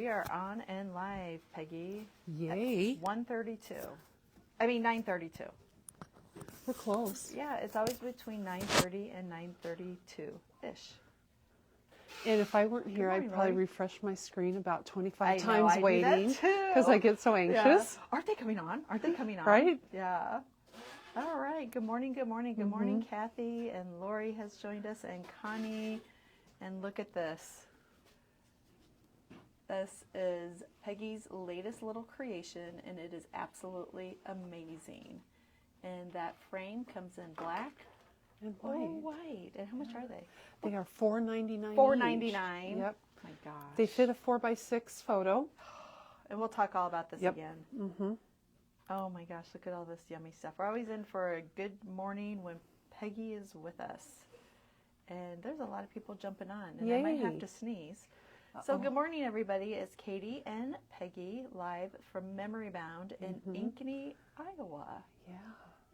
are on and live, Peggy. Yay. 1:32. I mean 9:32. We're close. Yeah, it's always between 9:30 and 9:32-ish. And if I weren't here, morning, I'd probably Lori. refresh my screen about 25 I times do waiting that too. because I get so anxious. Yeah. Aren't they coming on? Aren't they coming on? Right? Yeah. All right. Good morning. Good morning. Good morning, Kathy. And Lori has joined us, and Connie. And look at this. This is Peggy's latest little creation, and it is absolutely amazing. And that frame comes in black And white. or white. And how much are they? They are $4.99. $4.99. Yep. My gosh. They fit a 4x6 photo. And we'll talk all about this Yep. again. Mm-hmm. Oh my gosh, look at all this yummy stuff. We're always in for a good morning when Peggy is with us. And there's a lot of people jumping on, and I might have Yay. to sneeze. So good morning, everybody. It's Katie and Peggy live from Memory Bound in Ankeny, Iowa. Yeah.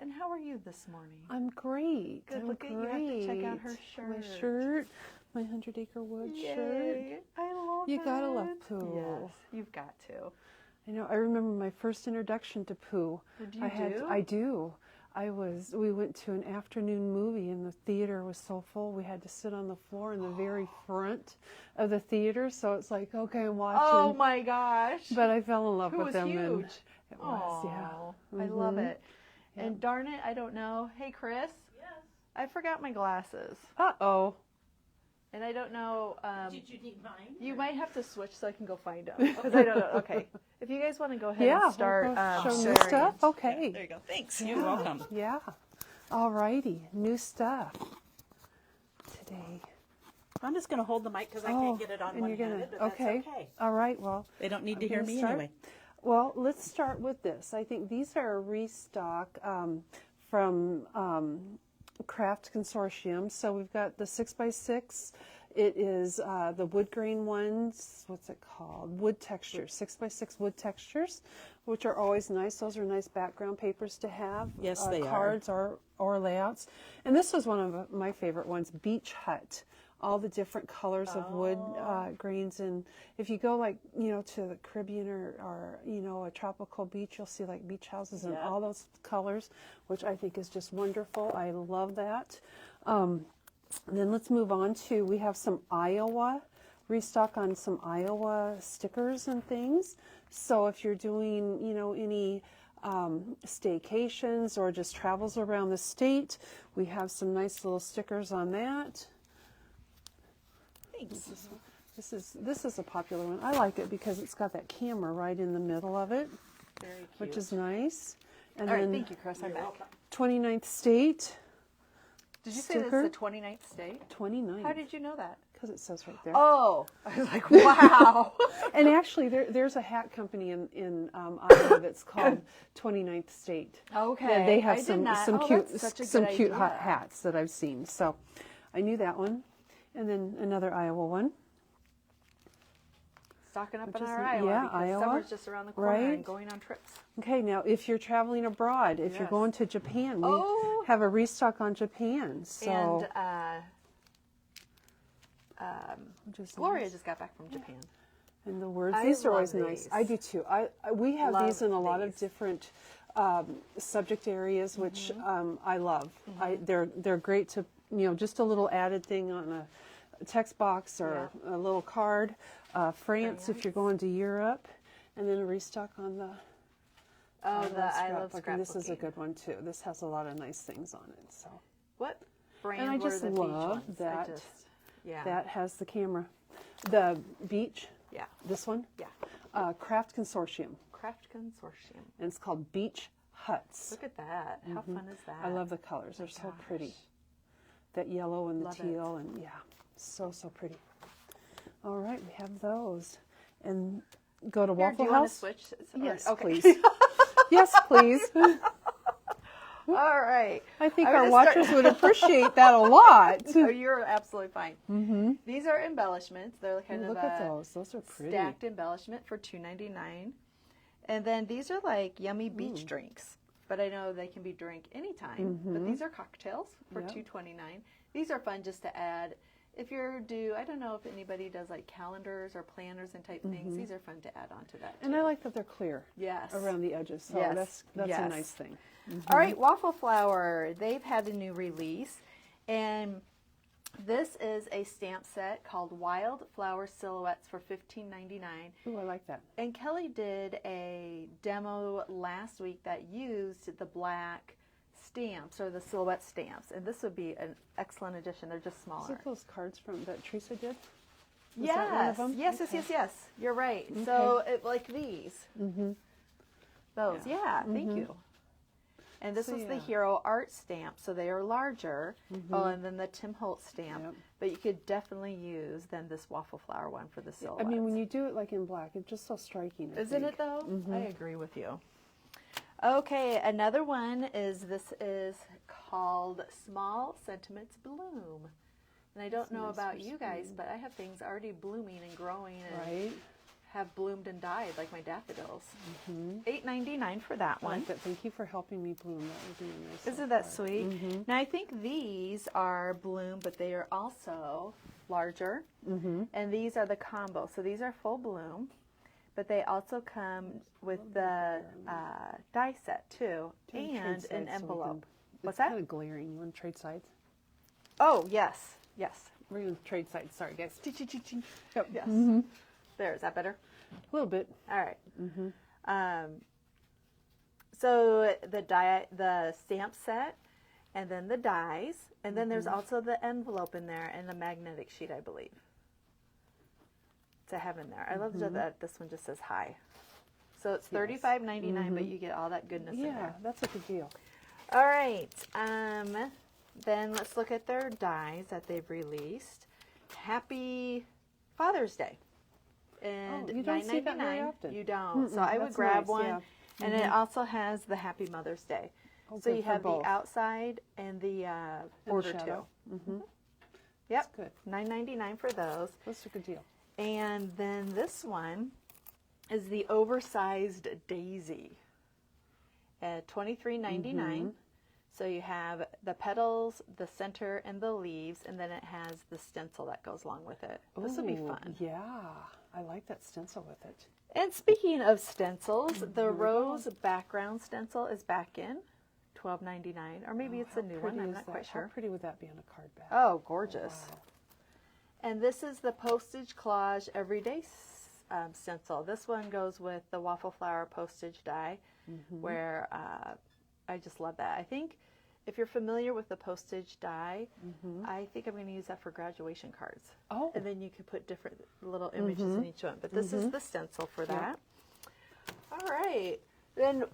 And how are you this morning? I'm great. Good. I'm Look at great. you. Have to check out her shirt. My shirt. My 100 Acre Wood shirt. Yay. I love it. You gotta love Pooh. Yes, you've got to. I know. I remember my first introduction to Pooh. Did you do? I do. We went to an afternoon movie and the theater was so full we had to sit on the floor in the very front of the theater. So it's like, okay, I'm watching. Oh my gosh. But I fell in love Pooh with was them. huge. And it was, yeah. Aw, I love it. Yep. And darn it, I don't know. Hey, Chris. Yes. I forgot my glasses. Uh-oh. And I don't know. Did you need mine? You might have to switch so I can go find them. Because I don't know. Okay. If you guys want to go ahead Yeah, and start we'll go show new sharing. stuff. Okay. There you go. Thanks. Yeah. You're welcome. Yeah. All righty. New stuff today. I'm just going to hold the mic because I can't get it on one handed, but okay. that's okay. All right. Well, They don't need I'm to hear gonna me start. anyway. Well, let's start with this. I think these are a restock from Craft Consortium. So we've got the 6x6. It is the wood grain ones. What's it called? Wood textures. 6x6 wood textures, which are always nice. Those are nice background papers to have. Yes, they are. Cards or layouts. And this was one of my favorite ones, Beach Hut. All the different colors of wood grains. And if you go to the Caribbean or a tropical beach, you'll see like beach houses and all those colors, which I think is just wonderful. I love that. And then let's move on to, we have some Iowa, restock on some Iowa stickers and things. So if you're doing, any staycations or just travels around the state, we have some nice little stickers on that. Thanks. This is a popular one. I like it because it's got that camera right in the middle of it, Very cute. which is nice. And All right, then thank you, Chris. I'm back. 29th state. Did you say this sticker. is the 29th state? 29th. How did you know that? Because it says right there. Oh, I was like, wow. And actually, there's a hat company in Iowa that's called 29th State. Okay. And they have I did some not. some Oh, cute that's such a some good cute idea. hats that I've seen. So I knew that one, and then another Iowa one. Stocking up Which on is- our Iowa yeah, because Iowa. summer's just around the corner Right. and going on trips. Okay, now if you're traveling abroad, if you're Yes. going to Japan, we Oh. have a restock on Japan. So just Gloria nice. just got back from Japan. And the words, I these are love always nice. these. I do too. We have Love these in a lot of these. different subject areas, which I love. They're great to, just a little added thing on a text box or a little card. France, if you're going to Europe, and then a restock on the Oh, the I love scrapbooking. scrapbooking. This is a good one too. This has a lot of nice things on it. So What brand and I were just the beach love ones? that. Yeah. That has the camera. The beach. Yeah. This one. Yeah. Craft Consortium. Craft Consortium. And it's called Beach Huts. Look at that. How fun is that? I love the colors. They're so gosh. pretty. That yellow and the Love it. teal and so pretty. All right, we have those. And go to Here, Waffle do you want to House. switch? Yes, Okay. please. Yes, please. All right. I think I'm our gonna watchers start- would appreciate that a lot. Oh, you're absolutely fine. These are embellishments. They're kind Look of at a those. Those are pretty. stacked embellishment for $2.99. And then these are like yummy beach drinks. But I know they can be drank anytime. But these are cocktails for Yep. $2.29. These are fun just to add if you're due, I don't know if anybody does like calendars or planners and type things. These are fun to add on to that too. And I like that they're clear. Yes. Around the edges. So Yes. that's Yes. a nice thing. All right, Waffle Flower. They've had a new release, and this is a stamp set called Wild Flower Silhouettes for $15.99. Ooh, I like that. And Kelly did a demo last week that used the black stamps or the silhouette stamps, and this would be an excellent addition. They're just Is smaller. it those cards that Teresa did? Was that one of Yes, them? yes, Okay. yes. You're right. So like these. Those, yeah. Thank you. And this So, was the yeah. Hero Art stamp, so they are larger. Oh, and then the Tim Holtz stamp. Yep. But you could definitely use then this Waffle Flower one for the I silhouettes. mean, when you do it like in black, it's just so striking. I Isn't think. it though? I agree with you. Okay, another one is called Small Sentiments Bloom. And I don't know nice about for you guys, spring. but I have things already blooming and growing and Right? have bloomed and died, like my daffodils. $8.99 for that I one. like that. Thank you for helping me bloom. That would be a nice. Isn't that sweet? Now I think these are bloom, but they are also larger. And these are the combo. So these are full bloom, but they also come with the die set too, Do you and trade an sides so we envelope. can- What's it's that? kind of glaring. You want to trade sides? Oh yes, yes. We're going to trade sides. Sorry, guys. Yep. Yes. There, is that better? A little bit. All right. So the stamp set, and then the dies, and then there's also the envelope in there and the magnetic sheet, I believe, to have in there. I love that this one just says hi. So it's $35.99, but you get all that goodness in Yeah, there. that's a good deal. All right. Then let's look at their dies that they've released. Happy Father's Day. And you don't see that very $9.99. often. You don't. So I would that's grab nice, one. yeah. And it also has the Happy Mother's Day. Oh, So good you for have both. the outside and the border too. shadow. Yep. That's good. $9.99 for those. That's a good deal. And then this one is the oversized daisy at $23.99. So you have the petals, the center, and the leaves, and then it has the stencil that goes along with it. This would be Ooh, fun. Yeah, I like that stencil with it. And speaking of stencils, the rose background stencil is back in, $12.99, or maybe it's a new one. I'm not quite How sure. pretty would that be on a card back? Oh, gorgeous. Wow. And this is the postage collage everyday stencil. This one goes with the waffle flower postage die, where I just love that. I think if you're familiar with the postage die, I think I'm going to use that for graduation cards. Oh. And then you can put different little images in each one. But this is the stencil for that. All right. Then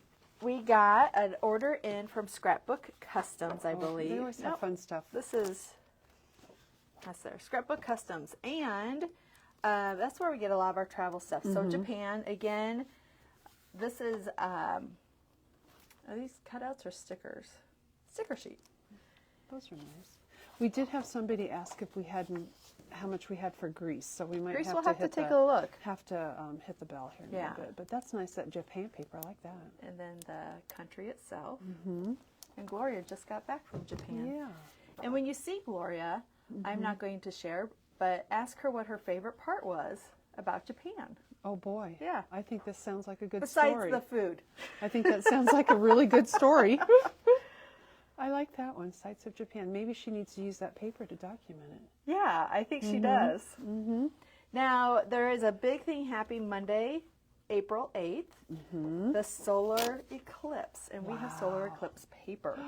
we got an order in from Scrapbook Customs, I believe. They always have fun stuff. This is, that's there, Scrapbook Customs. And that's where we get a lot of our travel stuff. So Japan, again, this is, are these cutouts or stickers? Sticker sheet. Those are nice. We did have somebody ask if we hadn't, how much we had for Greece, so we might Greece, have we'll to have to hit take the, a look. Have to hit the bell here in a little bit. But that's nice, that Japan paper. I like that. And then the country itself. And Gloria just got back from Japan. Yeah. And when you see Gloria, I'm not going to share, but ask her what her favorite part was about Japan. Oh boy. Yeah. I think this sounds like a good Besides story. the food. I think that sounds like a really good story. I like that one, Sights of Japan. Maybe she needs to use that paper to document it. Yeah, I think she does. Now, there is a big thing happening Monday, April 8th, the solar eclipse. And we have solar eclipse paper.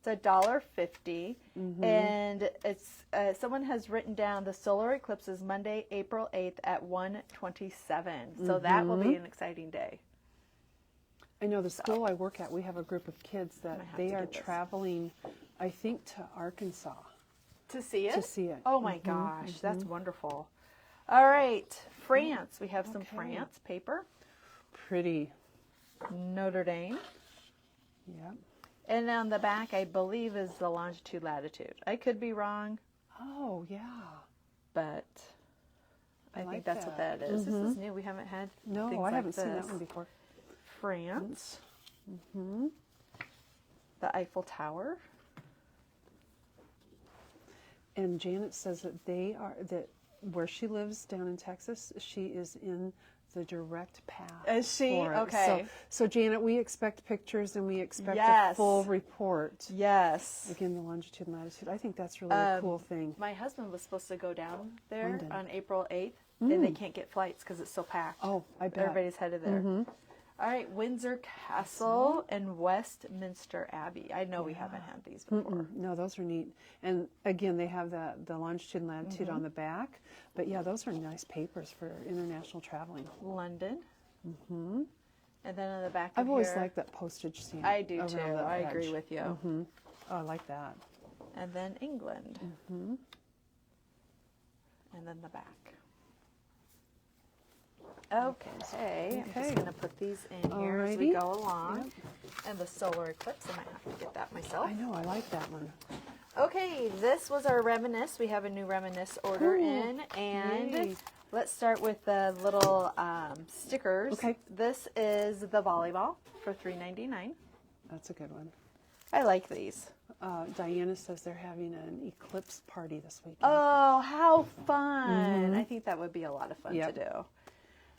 It's $1.50. And it's someone has written down the solar eclipse is Monday, April 8th at 1:27. So that will be an exciting day. I know the school I work at, we have a group of kids that have they to are get this. traveling, I think, to Arkansas. To see it? To see it. Oh my gosh, that's wonderful. All right, France. We have some Okay. France paper. Pretty. Notre Dame. Yep. And on the back, I believe, is the longitude latitude. I could be wrong, Oh, yeah. but I like think that's what that is. This is new. We haven't had No, things I like haven't seen that this. one before. France. The Eiffel Tower. And Janet says that that where she lives down in Texas, she is in the direct path. Is she? for it. Okay. So Janet, we expect pictures and we expect a Yes. full report. Yes. Again, the longitude and latitude. I think that's really a cool thing. My husband was supposed to go down there London. on April 8th, and they can't get flights because it's so packed. Oh, I bet. Everybody's headed there. All right, Windsor Castle and Westminster Abbey. I know we haven't had these before. No, those are neat. And again, they have the longitude and latitude on the back. But yeah, those are nice papers for international traveling. London. And then on the back of I've always here, liked that postage stamp. I do around too. that I edge. agree with you. Oh, I like that. And then England. And then the back. Okay, I'm just going to put these in here as we Alrighty. go along. And the solar eclipse, I might have to get that myself. I know, I like that one. Okay, this was our reminisce. We have a new reminisce order in, and Yay. let's start with the little stickers. Okay. This is the volleyball for $3.99. That's a good one. I like these. Diana says they're having an eclipse party this weekend. Oh, how fun! I think that would be a lot of fun Yep. to do.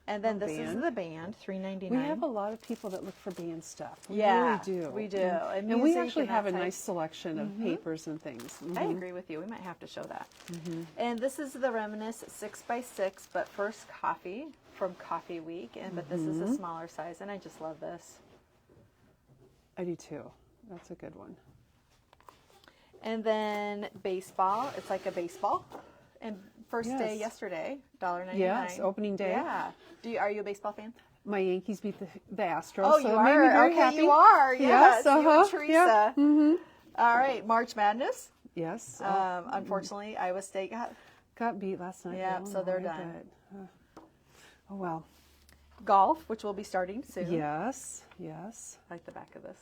And then this is band. the band, $3.99. We have a lot of people that look for band stuff. We Yeah, really do. we do. And And we music actually and have that a type. nice selection of papers and things. I agree with you. We might have to show that. And this is the Reminisce 6x6, but first coffee from Coffee Week. But this is a smaller size, and I just love this. I do too. That's a good one. And then baseball. It's like a baseball. And first day Yes. yesterday, $1.99. Yes, opening day. Yeah. Are you a baseball fan? My Yankees beat the Astros. Oh, so you it made me are? very Okay, happy. you are. Yes, you and Teresa. Yeah. All right, March Madness. Yes. Unfortunately, Iowa State Got beat last night. Yeah, by so they're Illinois, done. but, oh well. golf, which will be starting soon. Yes. Yes. I like the back of this.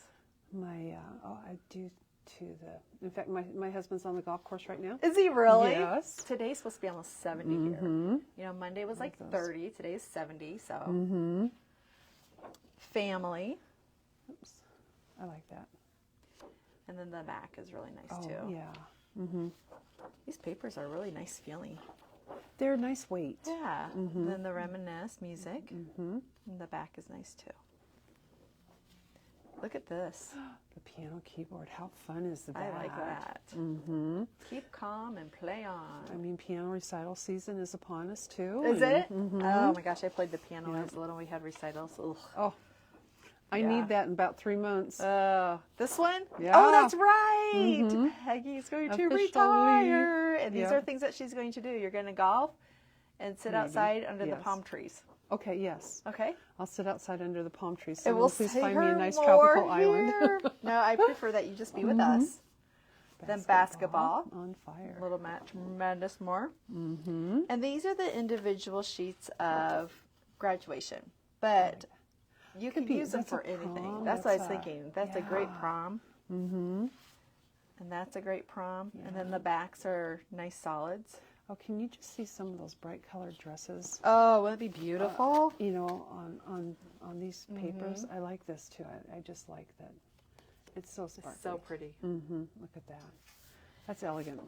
My I do to the. In fact, my husband's on the golf course right now. Is he really? Yes. Today's supposed to be almost 70 here. You know, Monday was like 30. Today's 70. So. Family. Oops. I like that. And then the back is really nice Oh too. yeah. These papers are really nice feeling. They're nice weight. Yeah. And then the Reminisce music. And the back is nice too. Look at this. The piano keyboard. How fun is that? I like that. Keep calm and play on. I mean, piano recital season is upon us too. Is and- it? Oh my gosh, I played the piano when I was little. We had recitals. Ugh. Oh, I Yeah. need that in about 3 months. This one? Yeah. Oh, that's right. Peggy's going to Officially. retire. And these Yeah. are things that she's going to do. You're going to golf and sit outside under the Yes. palm trees. Okay, yes. Okay? I'll sit outside under the palm trees. And Someone we'll please see find her me a nice more tropical here. island. No, I prefer that you just be with us. Then basketball. on fire. A little tremendous more. And these are the individual sheets of graduation. But you can be- use them that's a for anything. prom, That's what I was that's a- thinking. That's a great prom. And that's a great prom. And then the backs are nice solids. Oh, can you just see some of those bright colored dresses? Oh, wouldn't it be beautiful? You know, on these papers. I like this too. I just like that. It's so sparkly. So pretty. Look at that. That's elegant.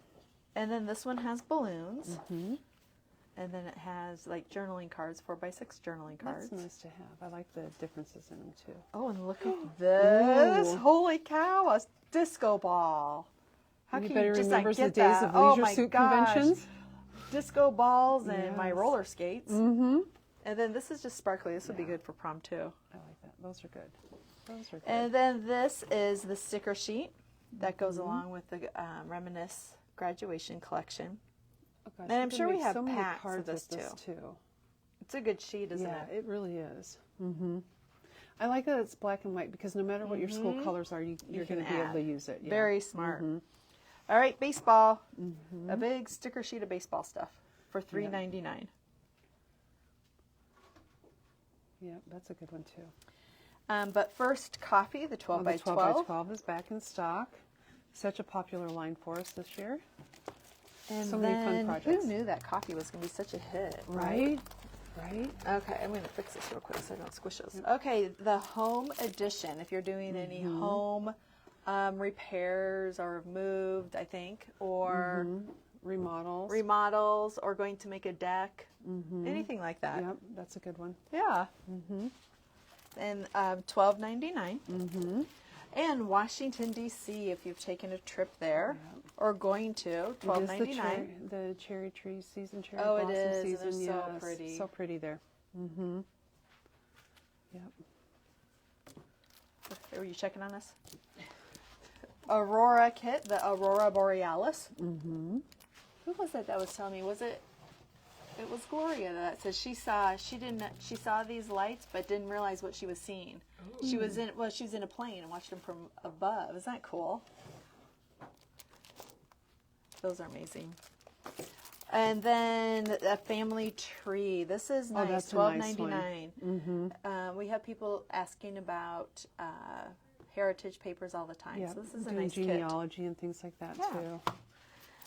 And then this one has balloons. And then it has like journaling cards, 4x6 journaling cards. That's nice to have. I like the differences in them too. Oh, and look at this. Ooh. Holy cow, a disco ball. How can Anybody you just not remembers get the days that? of Oh leisure my suit gosh. conventions? Disco balls and my Yes. roller skates. And then this is just sparkly. This would be good for prom too. I like that. Those are good. Those are good. And then this is the sticker sheet that goes along with the Reminisce graduation collection. Oh, gosh, and I'm you can sure we make have so many packs of cards this with too. It's a good sheet, isn't Yeah, it? it really is. I like that it's black and white because no matter what your school colors are, you're can going to be able add. to use it. Yeah. Very smart. All right, baseball. A big sticker sheet of baseball stuff for $3.99. Yeah, that's a good one too. But first, coffee, the 12 by The 12. 12 by 12 is back in stock. Such a popular line for us this year. And So many fun then projects. who knew that coffee was going to be such a hit, Right? Right? Okay, I'm going to fix this real quick so I don't squish this. Okay, the home edition. If you're doing any home repairs or moved, I think, or remodels, or going to make a deck, anything like that. Yep, that's a good one. Yeah. And $12.99. And Washington, D.C., if you've taken a trip there or going to, $12.99. The cherry tree season, cherry Oh, it blossom is. season. And they're so Yes, pretty. so pretty there. Yep. Were you checking on us? Aurora kit, the Aurora Borealis. Who was it that was telling me? Was it? It was Gloria that said she saw these lights but didn't realize what she was seeing. She was in a plane and watched them from above. Isn't that cool? Those are amazing. And then a family tree. This is nice. That's $12.99. We have people asking about heritage papers all the time. Yeah, So this is a doing nice kit. genealogy and things like that too.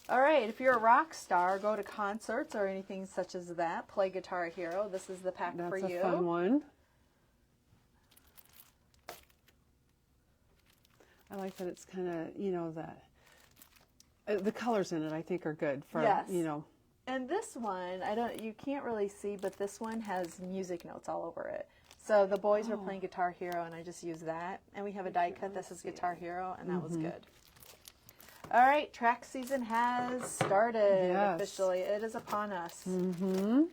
All right, if you're a rock star, go to concerts or anything such as that. Play Guitar Hero. This is the pack for you. That's a fun one. I like that it's kind of, the colors in it I think are good for, And this one, you can't really see, but this one has music notes all over it. So the boys were playing Guitar Hero, and I just used that. And we have a die cut that says Guitar Hero, and that was good. All right, track season has started officially. It is upon us. Yeah,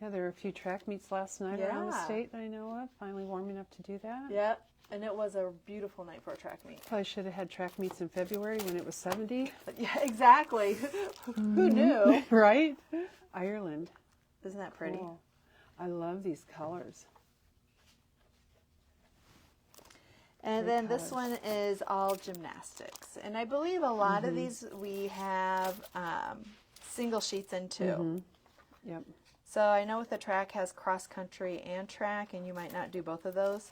there were a few track meets last night around the state that I know of. Finally warming up to do that. Yep, and it was a beautiful night for a track meet. Probably should have had track meets in February when it was 70. Yeah, exactly. Who knew? Right? Ireland. Isn't that pretty? Cool. I love these colors. And then this one is all gymnastics. And I believe a lot of these we have single sheets in too. Yep. So I know with the track has cross country and track, and you might not do both of those,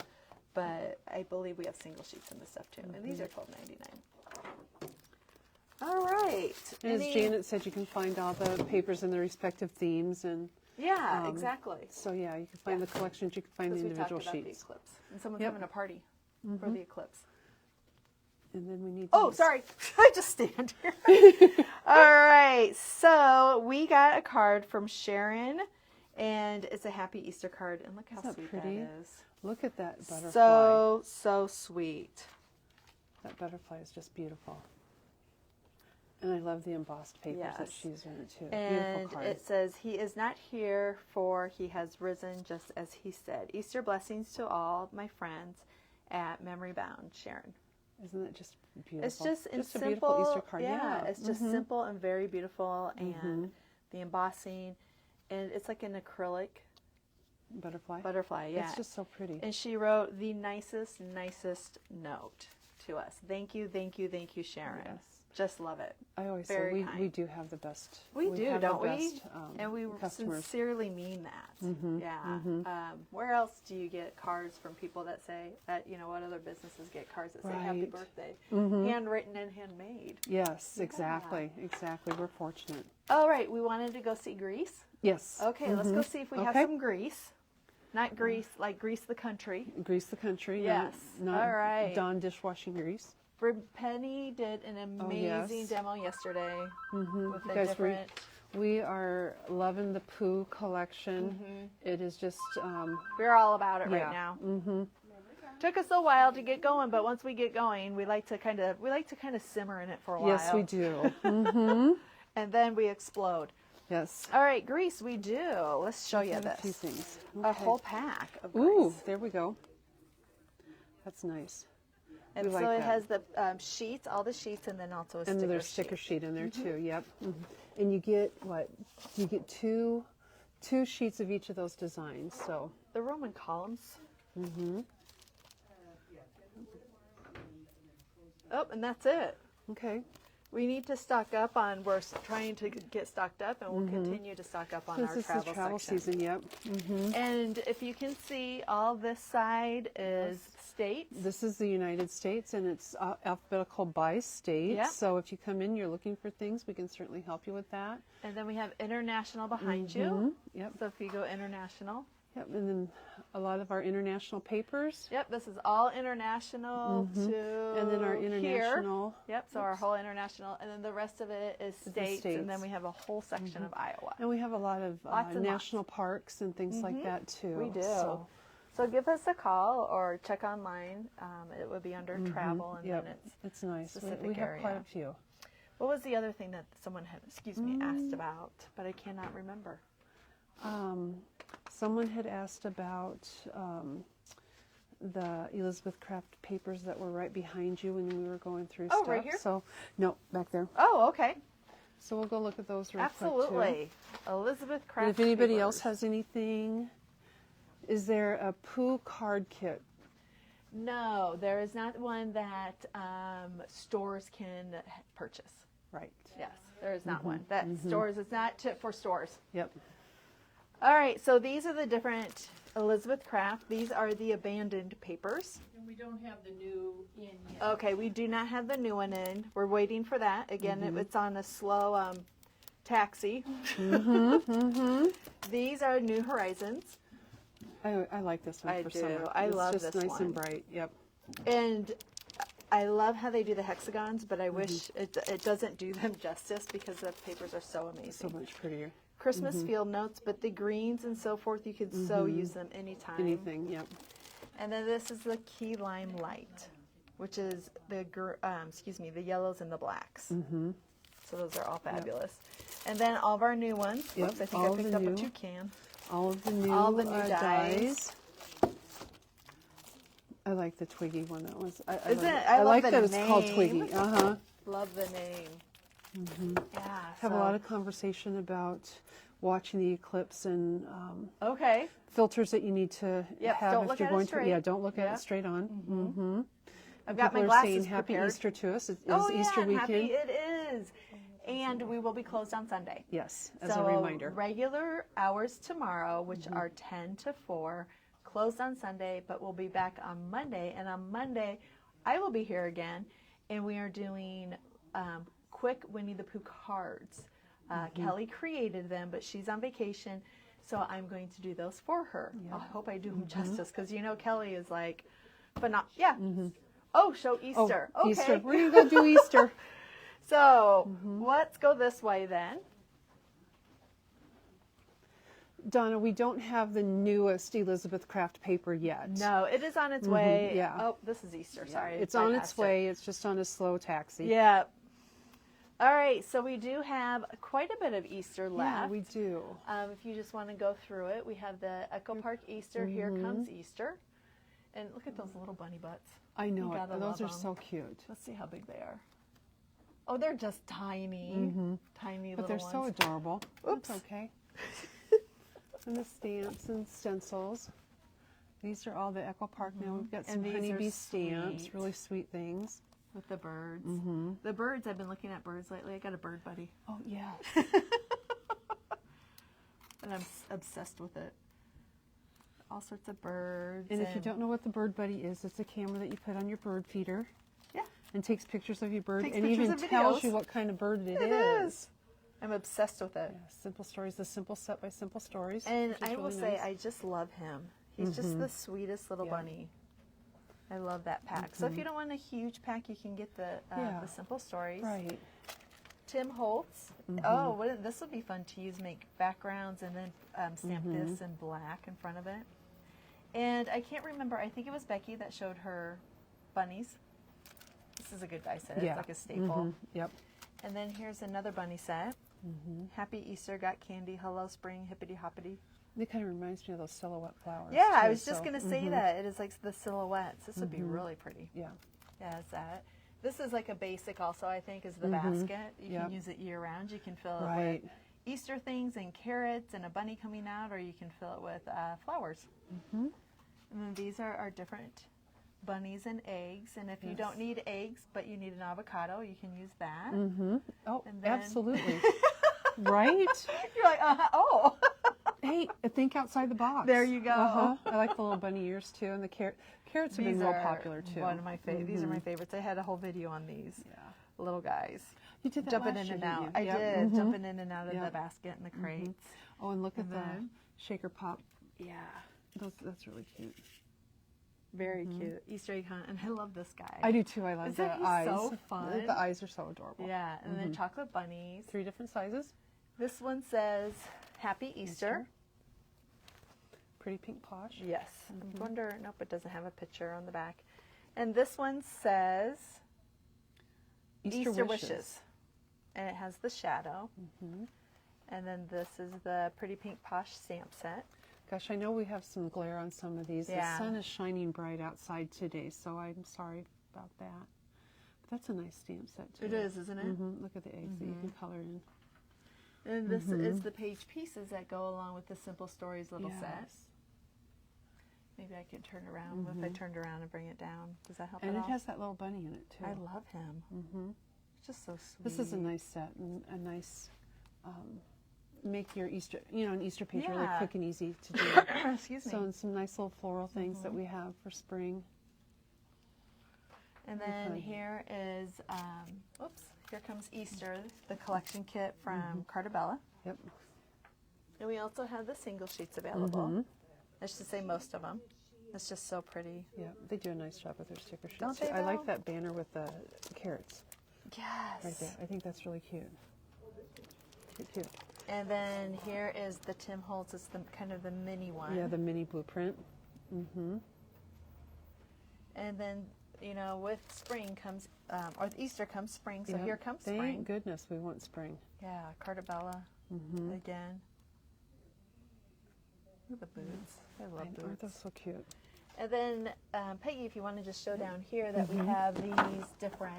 but I believe we have single sheets in this stuff too. And these are $12.99. All right. And as Janet said, you can find all the papers in their respective themes and exactly. So you can find the collections, you can find the individual sheets. The eclipse. And someone's having a party for the eclipse. And then we need sorry. I just stand here. All right. So we got a card from Sharon, and it's a Happy Easter card. And look how sweet pretty? that is. Look at that butterfly. So sweet. That butterfly is just beautiful. And I love the embossed papers that she's in it too. And beautiful card. it says, "He is not here, for he has risen just as he said. Easter blessings to all my friends at Memory Bound, Sharon." Isn't that just beautiful? It's just a simple, beautiful Easter card. Yeah, it's just simple and very beautiful, and the embossing, and it's like an acrylic butterfly. Yeah, it's just so pretty. And she wrote the nicest note to us. Thank you, Sharon. Yes. Just love it. I always Very say we do have the best. We do, don't we? Best, and we customers. Sincerely mean that. Where else do you get cards from people that say that, what other businesses get cards that say happy birthday? Handwritten and handmade. Yes, exactly. We're fortunate. All right, we wanted to go see Greece. Yes. Okay, let's go see if we have some Greece. Not Greece, like Greece the country. Grease the country. Yes. Not all right. Dawn dishwashing grease. Penny did an amazing demo yesterday with the Guys, different... We are loving the Pooh collection. It is just... we're all about it right now. Took us a while to get going, but once we get going, we like to kind of simmer in it for a while. Yes, we do. And then we explode. Yes. All right, Grease, we do. Let's show you this. A few things. A whole pack of Grease. Ooh, there we go. That's nice. And so it has the sheets, all the sheets, and then also a sticker sheet. And there's a sticker sheet in there too. Yep. And you get what? You get two sheets of each of those designs. So the Roman columns. Oh, and that's it. Okay. We need to stock up on. We're trying to get stocked up, and we'll continue to stock up on our travel section. This is the travel season. Yep. And if you can see, all this side is states. This is the United States, and it's alphabetical by state. Yep. So if you come in, you're looking for things, we can certainly help you with that. And then we have international behind you. Yep. So if you go international. Yep, and then a lot of our international papers. Yep, this is all international to And then our here. international. Yep, so our whole international, and then the rest of it is states, and then we have a whole section of Iowa. And we have a lot of Lots and national parks and things like that too. We do. So, So give us a call or check online. It would be under travel, and then it's nice. specific We have area. quite a few. What was the other thing that someone had, asked about, but I cannot remember? Someone had asked about the Elizabeth Craft papers that were right behind you when we were going through stuff. Oh, right here? So, no, back there. Oh, okay. So we'll go look at those real quick too. Absolutely. Elizabeth Craft And if anybody papers. else has anything, is there a Pooh card kit? No, there is not one that stores can purchase. Right. Yes, there is not one. That stores, it's not for stores. Yep. All right, so these are the different Elizabeth Craft. These are the abandoned papers. And we don't have the new in yet. Okay, we do not have the new one in. We're waiting for that. Again, it's on a slow taxi. These are New Horizons. I like this one I for do. summer. I it's love just this nice and one. bright. Yep. And I love how they do the hexagons, but I wish it doesn't do them justice because the papers are so amazing. So much prettier. Christmas field notes, but the greens and so forth, you could so use them anytime. Anything, yep. And then this is the key lime light, which is the the yellows and the blacks. So those are all fabulous. And then all of our new ones. Yep, Oops, I think all I picked the up new. a toucan. All of the new, dyes. I like the Twiggy one. That was. I Isn't like it? it. I love like the that it's called name. Twiggy. Love the name. Yeah. Have a lot of conversation about watching the eclipse and Okay. filters that you need to have don't if look you're at it going straight. to. Yeah, don't look at Yeah. it straight on. I've got my People are saying glasses Happy prepared. Easter to us. It's Oh Easter yeah, weekend. happy it is. And we will be closed on Sunday. Yes, as So a reminder. regular hours tomorrow, which are 10 to 4, closed on Sunday, but we'll be back on Monday. And on Monday, I will be here again, and we are doing quick Winnie the Pooh cards. Kelly created them, but she's on vacation, so I'm going to do those for her. I hope I do them justice, because you know Kelly is like, Oh, show Easter. Oh, okay. Easter. We're going to go do Easter. So let's go this way then. Donna, we don't have the newest Elizabeth Craft paper yet. No, it is on its way. yeah. Oh, this is Easter. Sorry. It's on bypassed its way. It's just on a slow taxi. Yeah. All right. So we do have quite a bit of Easter left. Yeah, we do. If you just want to go through it, we have the Echo Park Easter. Here comes Easter. And look at those little bunny butts. I know You it. gotta Those love are 'em. so cute. Let's see how big they are. Oh, they're just tiny. Tiny But little they're ones. so adorable. Oops. It's okay. And the stamps and stencils. These are all the Echo Park now. We've got some these are honeybee stamps, sweet. really sweet things. With the birds. The birds, I've been looking at birds lately. I got a bird buddy. Oh, yeah. And I'm obsessed with it. All sorts of birds. And if you don't know what the Bird Buddy is, it's a camera that you put on your bird feeder. Yeah. And takes pictures of your bird Takes and pictures even of tells videos. you what kind of bird it It is. is. I'm obsessed with it. Yeah, Simple Stories, the Simple Set by Simple Stories. And which is I will really say, nice. I just love him. He's just the sweetest little bunny. I love that pack. So if you don't want a huge pack, you can get the Simple Stories. Right. Tim Holtz. Oh, this will be fun to use. Make backgrounds and then stamp this in black in front of it. And I can't remember. I think it was Becky that showed her bunnies. This is a good die set. Yeah. It's like a staple. Yep. And then here's another bunny set. Happy Easter, got candy, hello spring, hippity hoppity. It kind of reminds me of those silhouette flowers. Yeah, I too, was just so- going to say that. It is like the silhouettes. This would be really pretty. Yeah. Yeah, it's that. This is like a basic also, I think, is the basket. You can use it year round. You can fill it Right. with Easter things and carrots and a bunny coming out, or you can fill it with flowers. And then these are our different bunnies and eggs. And if you don't need eggs, but you need an avocado, you can use that. Oh, And then- absolutely. Right? You're like, oh. Hey, think outside the box. There you go. I like the little bunny ears too, and the carrots have been real popular too. One of my These are my favorites. I had a whole video on these little guys. You did that Jumping last in year, and didn't out. you? I Yep. did. Jumping in and out of the Yep. basket and the crates. Oh, and look at And the then- shaker pop Yeah. That's really cute. Very cute. Easter egg hunt. And I love this guy. I do too. I love the eyes. So fun. The eyes are so adorable. Yeah. And then chocolate bunnies. 3 different sizes. This one says Happy Easter. Pretty pink posh. Yes. I wonder, nope, it doesn't have a picture on the back. And this one says Easter Wishes. And it has the shadow. And then this is the Pretty Pink Posh stamp set. Gosh, I know we have some glare on some of these. Yeah. The sun is shining bright outside today, so I'm sorry about that. But that's a nice stamp set, too. It is, isn't it? Look at the eggs that you can color in. And this is the page pieces that go along with the Simple Stories little set. Maybe I could turn around. If I turned around and bring it down, does that help And at it all? has that little bunny in it, too. I love him. It's just so sweet. This is a nice set and a nice, make your Easter, an Easter page really quick and easy to do. Excuse me. So, and some nice little floral things that we have for spring. And then here is, here comes Easter, the collection kit from Cartabella. Yep. And we also have the single sheets available. I should say most of them. It's just so pretty. Yeah, they do a nice job with their sticker sheets. Don't they, I like though? that banner with the carrots Yes. right there. I think that's really cute. Cute. And then here is the Tim Holtz. It's the kind of the mini one. Yeah, the mini blueprint. And then, with spring comes, or with Easter comes spring. So here comes spring. Thank goodness we want spring. Yeah, Cartabella again. Look at the boots. I love boots. Aren't those so cute? And then, Peggy, if you want to just show down here that we have these different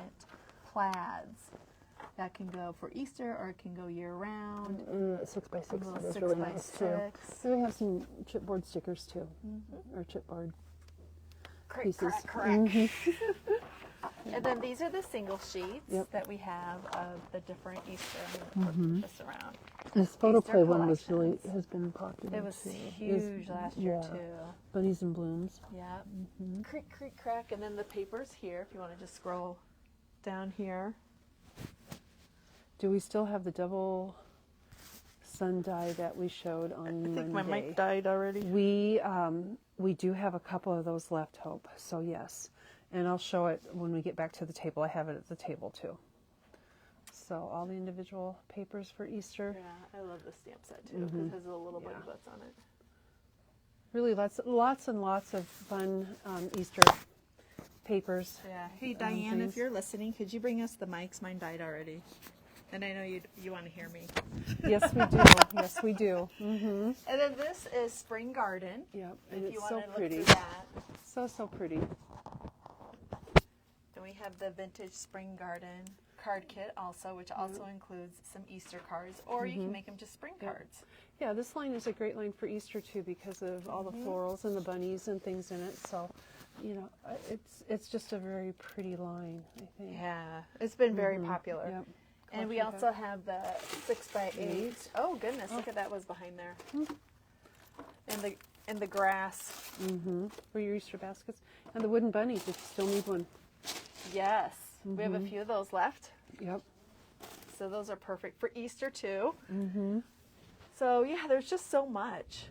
plaids that can go for Easter or it can go year round. 6x6. Little That is 6 really by nice 6. too. So we have some chipboard stickers too, or chipboard pieces. Crack. And then these are the single sheets that we have of the different Easter. I'm going to put this around. This photo Easter play one was collections. has been popular. It was too. huge last year too. Bunnies and blooms. Yeah. Creak, creak, crack. And then the paper's here if you want to just scroll down here. Do we still have the double sun die that we showed on Monday? I think my mic died already. We do have a couple of those left, Hope. So yes, and I'll show it when we get back to the table. I have it at the table too. So all the individual papers for Easter. Yeah, I love the stamp set too because it has the little bunny butts on it. Really lots and lots of fun Easter papers. Yeah. Hey Diane, if you're listening, could you bring us the mics? Mine died already. And I know you want to hear me. Yes, we do. Yes, we do. And then this is Spring Garden. Yep, and If you it's so want to pretty. look through that. So pretty. Then we have the Vintage Spring Garden card kit also, which also includes some Easter cards, or you can make them just spring cards. Yeah, this line is a great line for Easter too because of all the florals and the bunnies and things in it. So, it's just a very pretty line, I think. Yeah, it's been very popular. Yep. And we also have the 6x8. Oh goodness, look at that was behind there. And the grass. For your Easter baskets. And the wooden bunnies, if you still need one. Yes, we have a few of those left. Yep. So those are perfect for Easter too. So yeah, there's just so much.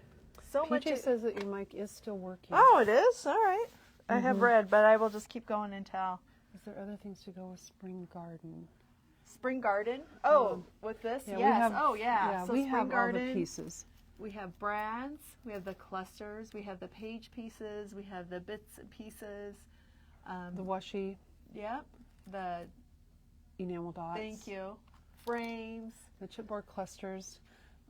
So much. PJ says that your mic is still working. Oh, it is? All right. I have read, but I will just keep going until. Is there other things to go with Spring Garden? Spring Garden? Oh, with this? Yeah, yes. Yeah, So we Spring have Garden, all the pieces. We have brads, we have the clusters, we have the page pieces, we have the bits and pieces. The washi Yep. The, enamel dots. thank you. Frames. The chipboard clusters.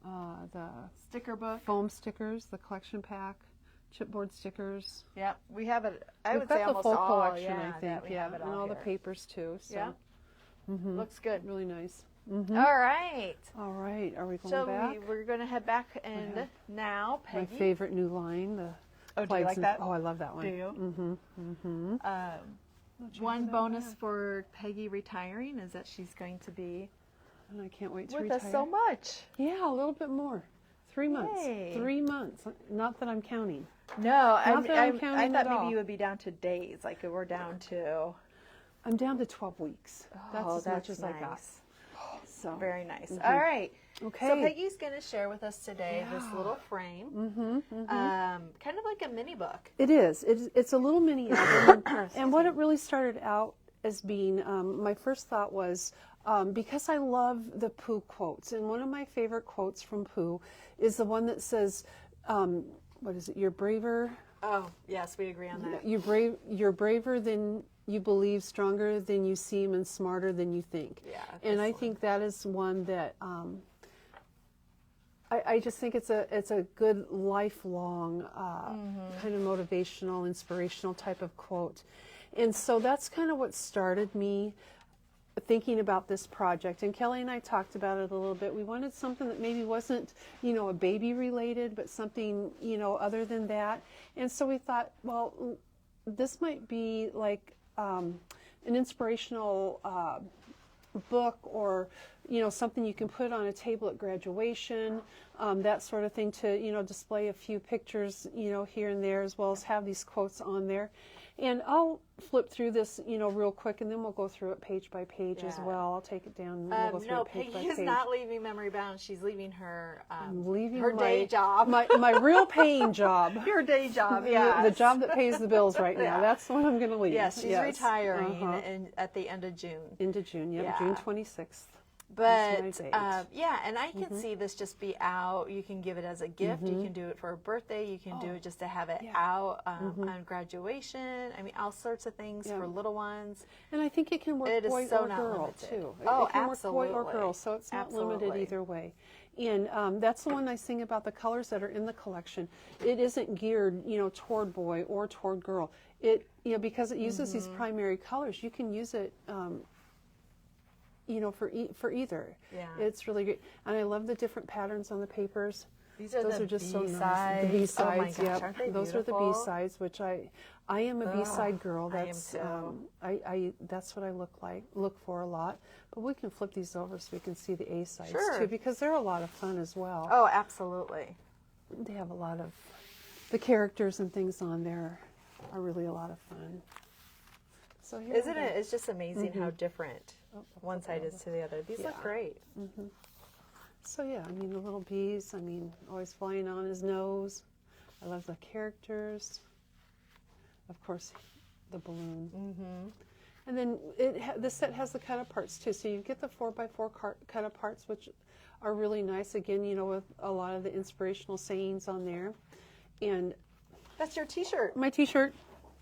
The Sticker book. foam stickers. The collection pack. Chipboard stickers. Yep. We have it, I We've would got say the almost full all. collection, Yeah, I think. that we have it and all the here. papers too. So. Yeah. Looks good. Really nice. All right. All right. Are we going So back? we're going to head back, and now, My Peggy. favorite new line. The Oh, do you flags like and- that? Oh, I love that one. Do you? Check One that bonus out. for Peggy retiring is that she's going to be And I can't wait to with retire. us so much. Yeah, a little bit more. 3 months. Yay. 3 months. Not that I'm counting. No, Not that I'm I counting thought at maybe all. you would be down to days, like we're down to. I'm down to 12 weeks. That's Oh, as much that's as I got. nice. So Very nice. All right. Okay. So Peggy's going to share with us today this little frame, kind of like a mini book. It is. It's a little mini album. And what it really started out as being, my first thought was, because I love the Pooh quotes, and one of my favorite quotes from Pooh is the one that says, what is it? You're braver. Oh, yes, we agree on that. You're braver than you believe, stronger than you seem, and smarter than you think. Yeah. And I think that is one that I just think it's a good lifelong kind of motivational, inspirational type of quote. And so that's kind of what started me thinking about this project. And Kelly and I talked about it a little bit. We wanted something that maybe wasn't, a baby related, but something, other than that. And so we thought, well, this might be like an inspirational book, or something you can put on a table at graduation, that sort of thing, to display a few pictures here and there, as well as have these quotes on there. And I'll flip through this real quick, and then we'll go through it page by page as well. I'll take it down and we'll go through no, it page by Peggy page. is not leaving Memory Bound. She's leaving her Leaving her day job. my real paying job. Your day job, yeah. The job that pays the bills right now. That's the one I'm going to leave. Yes, she's retiring at the end of June. Into June, Yeah. June 26th. But That's my date. and I can see this just be out. You can give it as a gift. You can do it for a birthday. You can do it just to have it out on graduation. I mean, all sorts of things for little ones. And I think it can work It is boy so or not girl limited. too. Oh, it can absolutely. work boy or girl, so it's not limited either way. And that's the one nice thing about the colors that are in the collection. It isn't geared, toward boy or toward girl. It, because it uses these primary colors, you can use it. For either. Yeah. It's really great. And I love the different patterns on the papers. Those are Those the are just so nice. B-sides. The B-sides, Oh my gosh, yep. aren't they Those are the beautiful? B-sides, which I am a B-side girl. That's I am too. I that's what I look for a lot. But we can flip these over so we can see the A-sides Sure. too, because they're a lot of fun as well. Oh, absolutely. They have a lot of the characters and things on there are really a lot of fun. So here Isn't it? It's just amazing how different one side is to the other. These look great. So yeah, I mean the little bees, always flying on his nose. I love the characters. Of course, the balloon. And then this set has the cut aparts too. So you get the 4x4 cut aparts, which are really nice. Again, with a lot of the inspirational sayings on there. And That's your T-shirt. my T-shirt.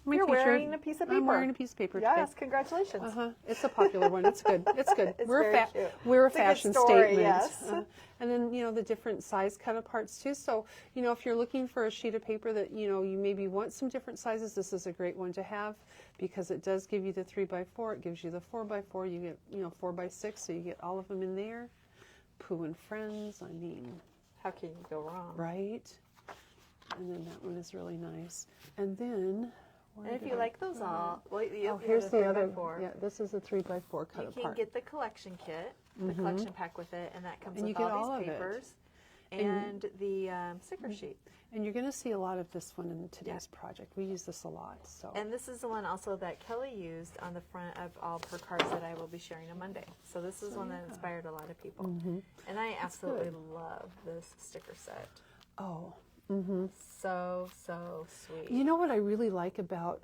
You're wearing a piece of paper. I'm wearing a piece of paper Yes, today. congratulations. It's a popular one. It's good. It's good. It's we're very cute. we're a It's a good fashion story, statement. yes. And then the different size cut aparts too. So if you're looking for a sheet of paper that you maybe want some different sizes, this is a great one to have, because it does give you the 3x4. It gives you the 4x4. You get 4x6, so you get all of them in there. Pooh and Friends. How can you go wrong? Right. And then that one is really nice. And then. And if you like those all, Here's the other. 3x4. Yeah, this is a 3x4 cut You apart. can get the collection kit, the collection pack with it, and that comes And you with get all all these of it. papers and the sticker sheet. And you're going to see a lot of this one in today's project. We use this a lot. So. And this is the one also that Kelly used on the front of all of her cards that I will be sharing on Monday. So this is one that inspired a lot of people. And I absolutely love this sticker set. Oh. So sweet. You know what I really like about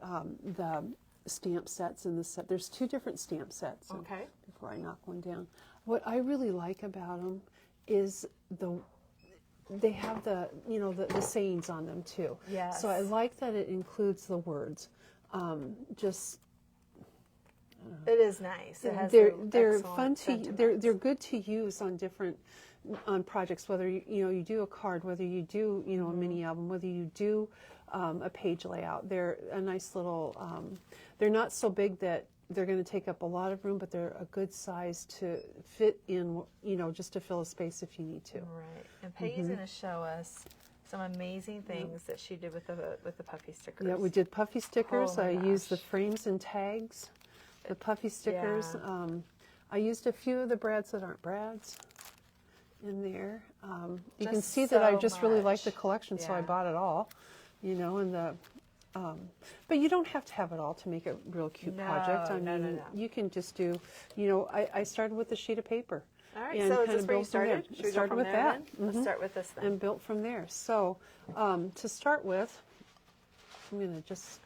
the stamp sets in the set? There's two different stamp sets. Okay. Before I knock one down. What I really like about them is they have the sayings on them too. Yes. So I like that it includes the words. It is nice. It has they're excellent fun to sentiments. they're good to use on projects, whether you do a card, whether you do a mini album, whether you do a page layout. They're a nice little. They're not so big that they're going to take up a lot of room, but they're a good size to fit in. Just to fill a space if you need to. Right. And Peggy's going to show us some amazing things that she did with the puffy stickers. Yeah, we did puffy stickers. Oh my I used the gosh. frames and tags, the puffy stickers. Yeah. I used a few of the Brads that aren't Brads in there. You can Just see that I so just really liked the much. collection, so I Yeah. bought it all. And but you don't have to have it all to make a real cute project. No. You can just do. I started with a sheet of paper. All right, and so is kind this of where you build from there. started? Should we go Started from with there that. then? Let's start with this then. And built from there. So to start with, I'm going to just...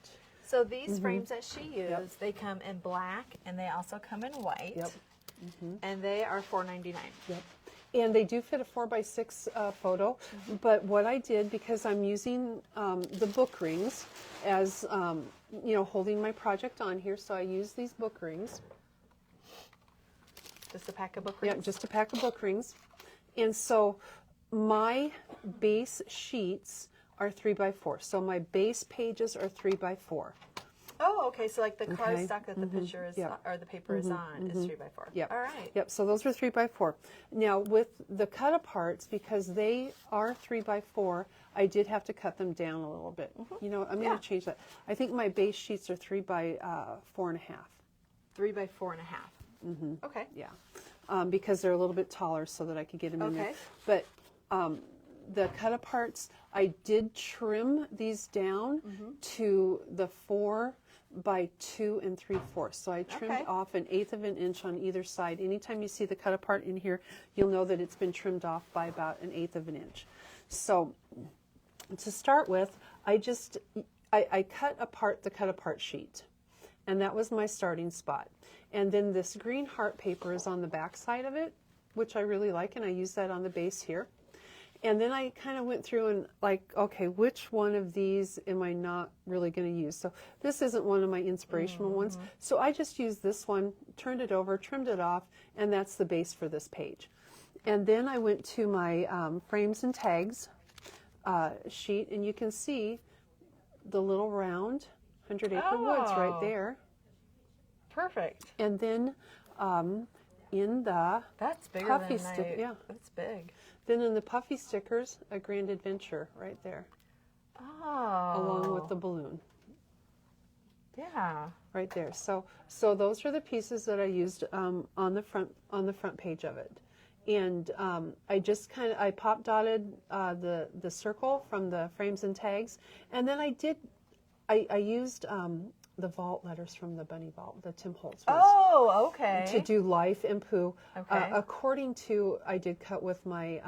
So these frames that she used, they come in black and they also come in white. Yep. And they are $4.99. Yep. And they do fit a 4x6 photo. But what I did, because I'm using the book rings as, holding my project on here, so I use these book rings. Just a pack of book rings? Yep, just a pack of book rings. And so my base sheets are 3x4. So my base pages are 3x4. Oh, okay. So like the Okay. cardstock that the picture is, or the paper is on is 3x4. Yep. All right. Yep. So those are 3x4. Now with the cut aparts, because they are 3x4, I did have to cut them down a little bit. You know, I'm going to change that. I think my base sheets are 3x4.5. 3x4.5. Okay. Yeah. Because they're a little bit taller, so that I could get them in there. But the cut aparts, I did trim these down to the 4x2 3/4. So I trimmed off 1/8 of an inch on either side. Anytime you see the cut apart in here, you'll know that it's been trimmed off by about 1/8 of an inch. So to start with, I cut apart the cut apart sheet, and that was my starting spot. And then this green heart paper is on the back side of it, which I really like, and I use that on the base here. And then I kind of went through and like, okay, which one of these am I not really going to use? So this isn't one of my inspirational ones. So I just used this one, turned it over, trimmed it off, and that's the base for this page. And then I went to my frames and tags sheet, and you can see the little round 100 Acre Woods right there. Perfect. And then in the That's bigger puffy than stick, yeah. That's big. Then in the puffy stickers, a Grand Adventure right there, Oh. along with the balloon Yeah. right there. So those are the pieces that I used on the front page of it. And I just I pop dotted the circle from the frames and tags, and then I used the vault letters from the Bunny Vault, the Tim Holtz ones. Oh, okay. To do Life and Pooh. Okay. According to, I did cut with my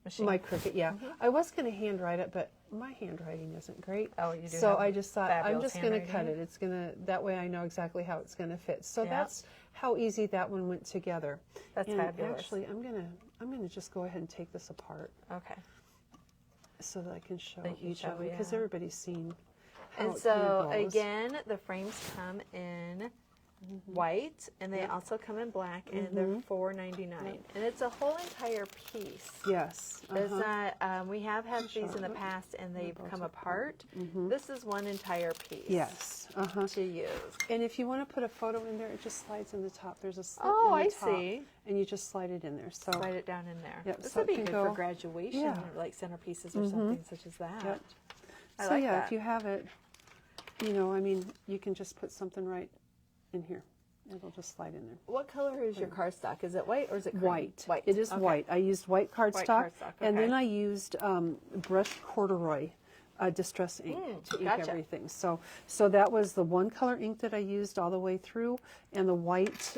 Machine. my Cricut, yeah. I was going to handwrite it, but my handwriting isn't great. Oh, you do So have I just thought, I'm fabulous just going to cut handwriting. it. It's going to, that way I know exactly how it's going to fit. So Yeah. that's how easy that one went together. That's and fabulous. Actually, I'm gonna just go ahead and take this apart Okay. so that I can show That you each of show, them, because yeah. everybody's seen how And it so kind of goes. again, the frames come in white, and they also come in black, and they're $4.99. And it's a whole entire piece. Yes. It's not. We have had these in the past, and they've come apart. This is one entire piece. Yes. To use. And if you want to put a photo in there, it just slides in the top. There's a slit Oh, in the I top, see. and you just slide it in there. So Slide it down in there. Yep, This so would it be can good go- for graduation, Yeah. like centerpieces or something such as that. Yep. I so like yeah, that. if you have it, I mean, you can just put something right in here. It'll just slide in there. What color is your cardstock? Is it white or is it cream? White. White. It is Okay. white. I used white cardstock, cardstock, and then okay. I used brushed corduroy distress ink to ink gotcha. everything. So that was the one color ink that I used all the way through, and the white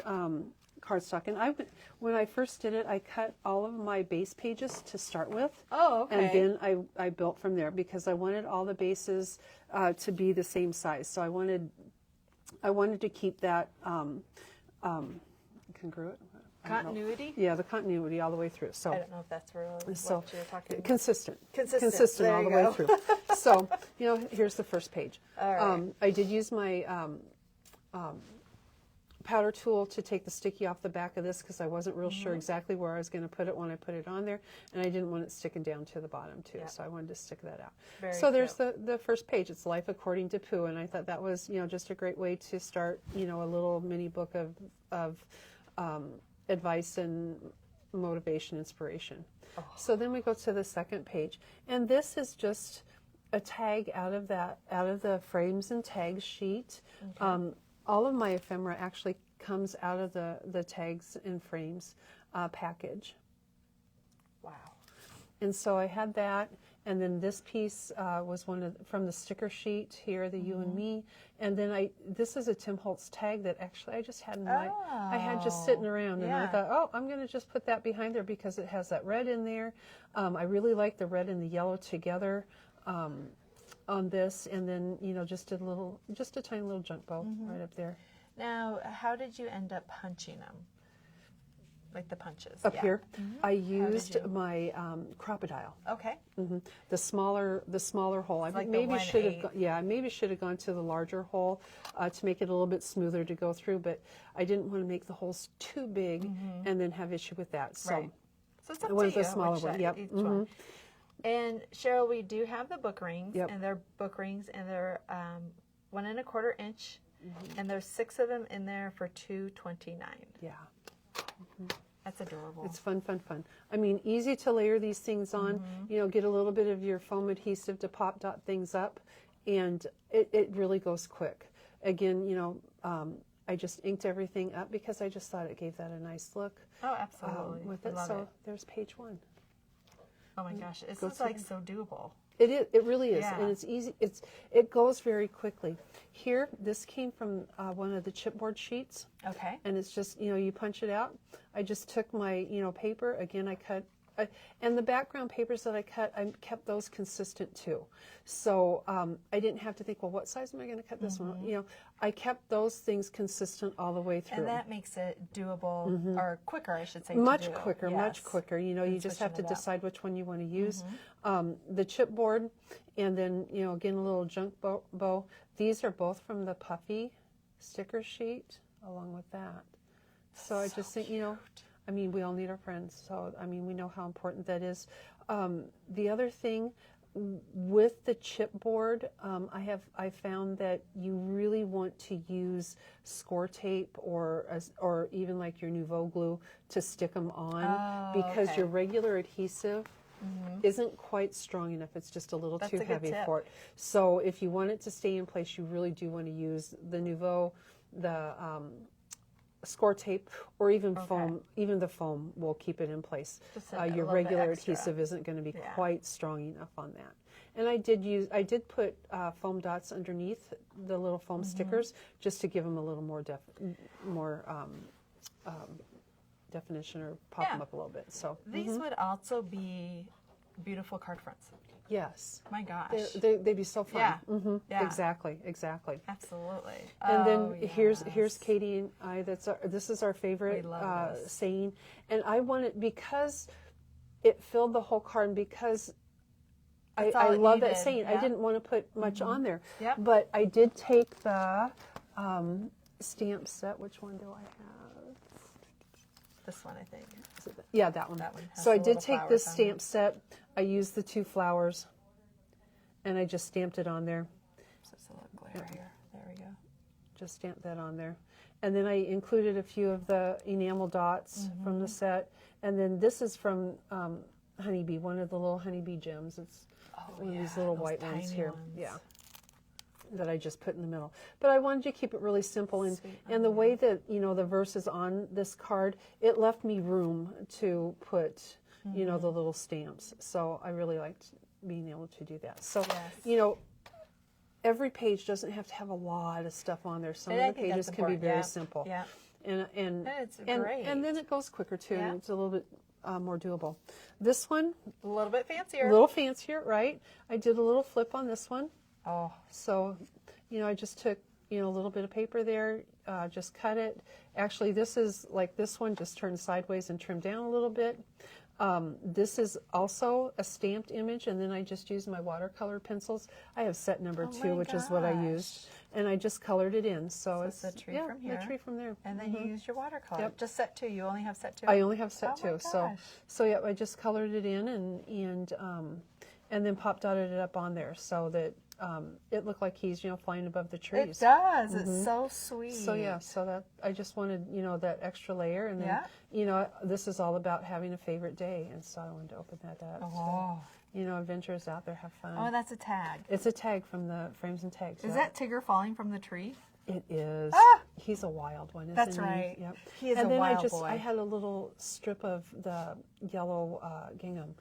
cardstock. And when I first did it, I cut all of my base pages to start with. Oh, okay. And then I built from there, because I wanted all the bases to be the same size. So I wanted to keep that congruent. I don't know. Continuity? Yeah, the continuity all the way through. So I don't know if that's really what so you're talking about. consistent Consistent. There all the you way go. through. So here's the first page. All right. I did use my powder tool to take the sticky off the back of this, because I wasn't real sure exactly where I was going to put it when I put it on there, and I didn't want it sticking down to the bottom too, so I wanted to stick that out. Very so there's the first page. It's Life According to Pooh, and I thought that was just a great way to start a little mini book of advice and motivation, inspiration. So then we go to the second page, and this is just a tag out of the frames and tags sheet. All of my ephemera actually comes out of the tags and frames package. Wow. And so I had that, And then this piece was from the sticker sheet here, the You and Me. And then this is a Tim Holtz tag that actually I just had I had just sitting around, and I thought, oh, I'm going to just put that behind there because it has that red in there. I really like the red and the yellow together on this, and then just a tiny little junk bow right up there. Now, how did you end up punching them? Like the punches up here. I used my crocodile. Okay. The smaller hole. I like maybe should have gone to the larger hole to make it a little bit smoother to go through, but I didn't want to make the holes too big and then have issue with that. So, so it's up it was to you a smaller one. Yep. One. And Cheryl, we do have the book rings, and they're book rings, and they're 1 1/4 inch, and there's 6 of them in there for $2.29. Yeah. That's adorable. It's fun. I mean, easy to layer these things on. Get a little bit of your foam adhesive to pop dot things up, and it really goes quick. Again, I just inked everything up because I just thought it gave that a nice look. Oh, absolutely. With it. So there's page 1. Oh my gosh, this is like so doable. It is. It really is, and it's easy. It goes very quickly. Here, this came from one of the chipboard sheets. Okay. And it's just you punch it out. I just took my paper again. I cut, and the background papers that I cut, I kept those consistent too. So I didn't have to think, well, what size am I going to cut this one? I kept those things consistent all the way through. And that makes it doable, or quicker, I should say. Much quicker. You just have to decide which one you want to use. The chipboard, and then, again, a little junk bow. These are both from the Puffy sticker sheet, along with that. So I just think, I mean, we all need our friends. So, I mean, we know how important that is. The other thing, with the chipboard, I found that you really want to use score tape or even like your Nouveau glue to stick them on, because your regular adhesive isn't quite strong enough. It's just a little too heavy for it. So if you want it to stay in place, you really do want to use the Nouveau, the score tape, or even foam. Even the foam will keep it in place. Your regular adhesive isn't going to be quite strong enough on that. And I did put foam dots underneath the little foam stickers, just to give them a little more definition, or pop them up a little bit. So these would also be beautiful card fronts. Yes. My gosh. They'd be so fun. Yeah. Exactly. Absolutely. And then here's Katie and I. This is our favorite saying, and I want it because it filled the whole card, and because I love that saying. I didn't want to put much on there, but I did take the stamp set. Which one do I have? This one, I think. Yeah, that one. So I did take this stamp set. I used the 2 flowers, and I just stamped it on there. Just a little glare here. There we go. Just stamped that on there. And then I included a few of the enamel dots from the set. And then this is from Honeybee, one of the little Honeybee gems. It's one of these little white ones here. Yeah. That I just put in the middle. But I wanted to keep it really simple, and the way that the verse is on this card, it left me room to put the little stamps. So I really liked being able to do that. So every page doesn't have to have a lot of stuff on there. Some of the pages can be very simple. Yeah. And it's great. And then it goes quicker too. Yeah. It's a little bit more doable. This one, a little bit fancier. A little fancier, right? I did a little flip on this one. Oh. So, I just took, a little bit of paper there, just cut it. Actually, this is like this one, just turned sideways and trimmed down a little bit. This is also a stamped image, and then I just used my watercolor pencils. I have set number 2, which is what I used, and I just colored it in. So it's the tree from here. The tree from there. And then you used your watercolor. Yep. Just set 2. You only have set 2? I only have set 2. So yeah, I just colored it in and then pop dotted it up on there so that it looked like he's flying above the trees. It does. It's so sweet. So yeah, so that I just wanted that extra layer, and then this is all about having a favorite day, and so I wanted to open that up. Oh. So, adventurers out there, have fun. Oh, that's a tag. It's a tag from the Frames and Tags. Is that Tigger falling from the tree? It is. Ah! He's a wild one, isn't That's he? right. Yep. He is and a then wild boy. I had a little strip of the yellow gingham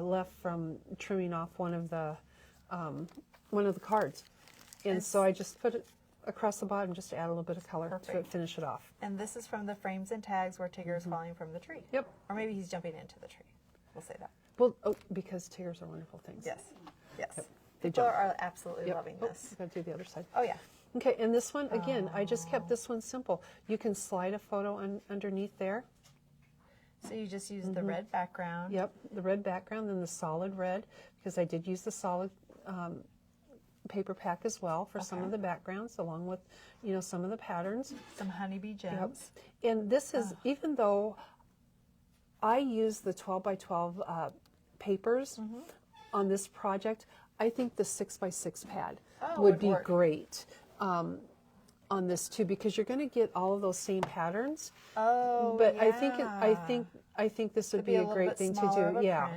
left from trimming off one of the cards, and so I just put it across the bottom just to add a little bit of color to finish it off. And this is from the frames and tags where Tigger is falling from the tree. Yep. Or maybe he's jumping into the tree. We'll say that. Well, because Tiggers are wonderful things. Yes. Yes. Yep. They People jump. are absolutely loving this. Got to do the other side. Oh, yeah. Okay, and this one, again, I just kept this one simple. You can slide a photo underneath there. So you just use the red background. Yep, the red background, then the solid red, because I did use the solid paper pack as well for some of the backgrounds, along with, some of the patterns. Some honeybee gems. Yep. And this is, even though I use the 12 by 12 papers on this project, I think the 6 by 6 pad would be great on this too, because you're going to get all of those same patterns. Oh, but yeah. I think this would be a great thing to do. Yeah.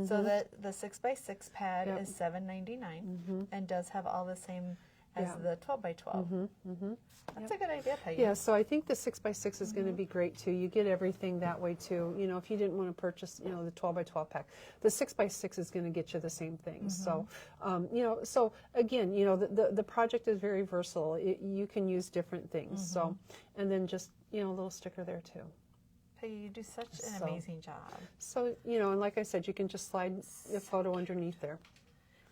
So that the 6 by 6 pad is $7.99 and does have all the same as the 12 by 12. That's a good idea, Peggy. Yeah, so I think the 6 by 6 is going to be great too. You get everything that way too. If you didn't want to purchase, the 12 by 12 pack, the 6 by 6 is going to get you the same thing. So, so again, the project is very versatile. You can use different things. So, and then just, a little sticker there too. Peggy, you do such an amazing job. So, and like I said, you can just slide a photo underneath there.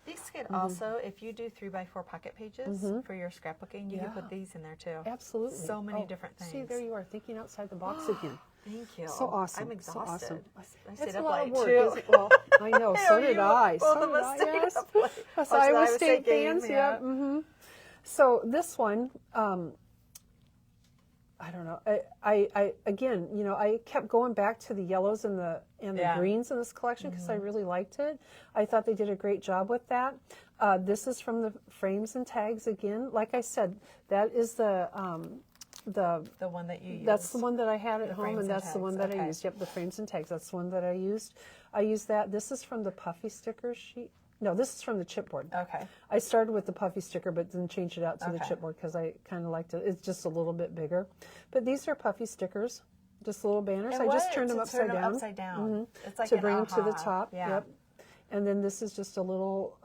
These could also, if you do 3x4 pocket pages for your scrapbooking, you can put these in there too. Absolutely. So many different things. See, there you are, thinking outside the box again. Thank you. So awesome. I'm exhausted. So awesome. I stayed It's a up lot late of work, too. isn't it? Well, I know, so did I. Both So of did us I, stayed yes. up late. Us Watching Iowa the State game, fans, yeah. So this one, I don't know. I again, I kept going back to the yellows and the greens in this collection because I really liked it. I thought they did a great job with that. This is from the frames and tags again. Like I said, that is the one that you used. That's the one that I had at home, frames and and that's the one tags, that I used. Yep, the frames and tags. That's the one that I used. I used that. This is from the puffy sticker sheet. No, this is from the chipboard. Okay. I started with the puffy sticker, but then changed it out to the chipboard because I kind of liked it. It's just a little bit bigger. But these are puffy stickers, just little banners. I just turned them upside down. It's like to bring them to the top. Yeah. Yep. And then this is just a little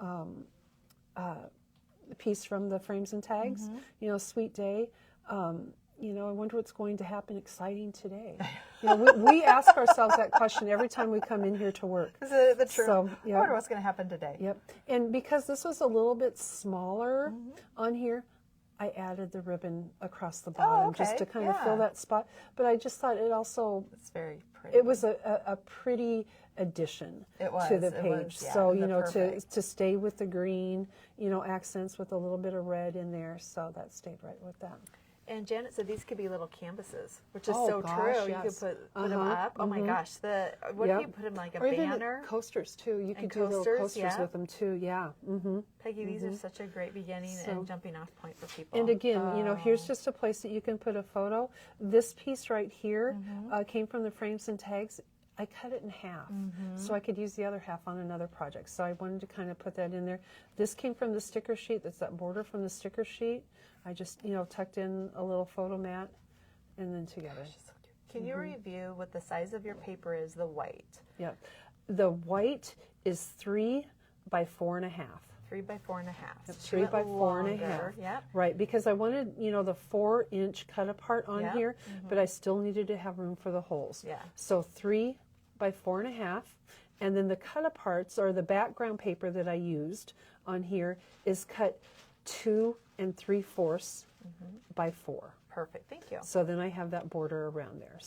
piece from the frames and tags. Sweet day. I wonder what's going to happen exciting today. We ask ourselves that question every time we come in here to work. Is it the truth? So, I wonder what's going to happen today. Yep. And because this was a little bit smaller on here, I added the ribbon across the bottom just to kind of fill that spot. But I just thought it also, it's very pretty. it was a pretty addition to the page. So, to stay with the green, accents with a little bit of red in there. So that stayed right with that. And Janet said these could be little canvases, which is so true. Yes. You could put them up. Oh my gosh! What if you put them like a or even banner? Coasters too. You could do little coasters with them too. Yeah. Peggy, these are such a great beginning and jumping off point for people. And again, here's just a place that you can put a photo. This piece right here came from the frames and tags. I cut it in half so I could use the other half on another project. So I wanted to kind of put that in there. This came from the sticker sheet. That's that border from the sticker sheet. I just, tucked in a little photo mat and then together. Can you review what the size of your paper is, the white? Yep. The white is 3 by 4.5. 3 by 4.5. Yep, 3 by 4.5. Yep. Right, because I wanted, the 4-inch cut apart on here, but I still needed to have room for the holes. Yeah. So 3 by 4.5. And then the cut aparts, or the background paper that I used on here, is cut 2 3/4 by 4. Perfect, thank you. So then I have that border around there.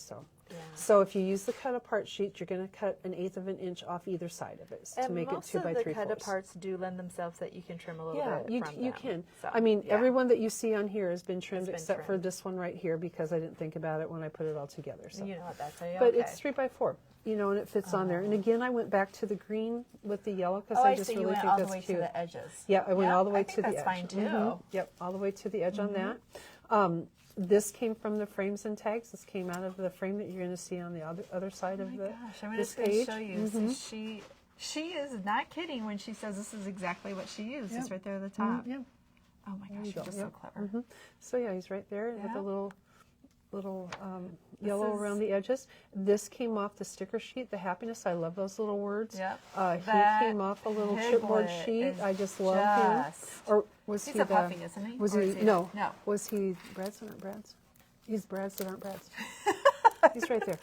So if you use the cut apart sheet, you're going to cut 1/8 of an inch off either side of it to make it 2 by 3/4. Most of the cut aparts do lend themselves that you can trim a little bit from them. You can. So, I mean, everyone that you see on here has been trimmed except for this one right here because I didn't think about it when I put it all together. So. You know what that's okay. But it's 3 by 4. And it fits on there. And again, I went back to the green with the yellow because I just really think that's cute. all the way to the edges. Yeah, I went all the way to the edge. That's fine too. Yep, all the way to the edge on that. This came from the frames and tags. This came out of the frame that you're going to see on the other side of the I'm this just going to page. show you. So she is not kidding when she says this is exactly what she used. It's right there at the top. Oh my gosh, you're just so clever. So yeah, he's right there with a little yellow around the edges. This came off the sticker sheet, the happiness. I love those little words. Yep. He came off a little chipboard sheet. I just love him. Or was He's he a puppy, isn't he? Was Or he? is he? No. No. Was he Brads that aren't Brads? He's Brads that aren't Brads. He's right there.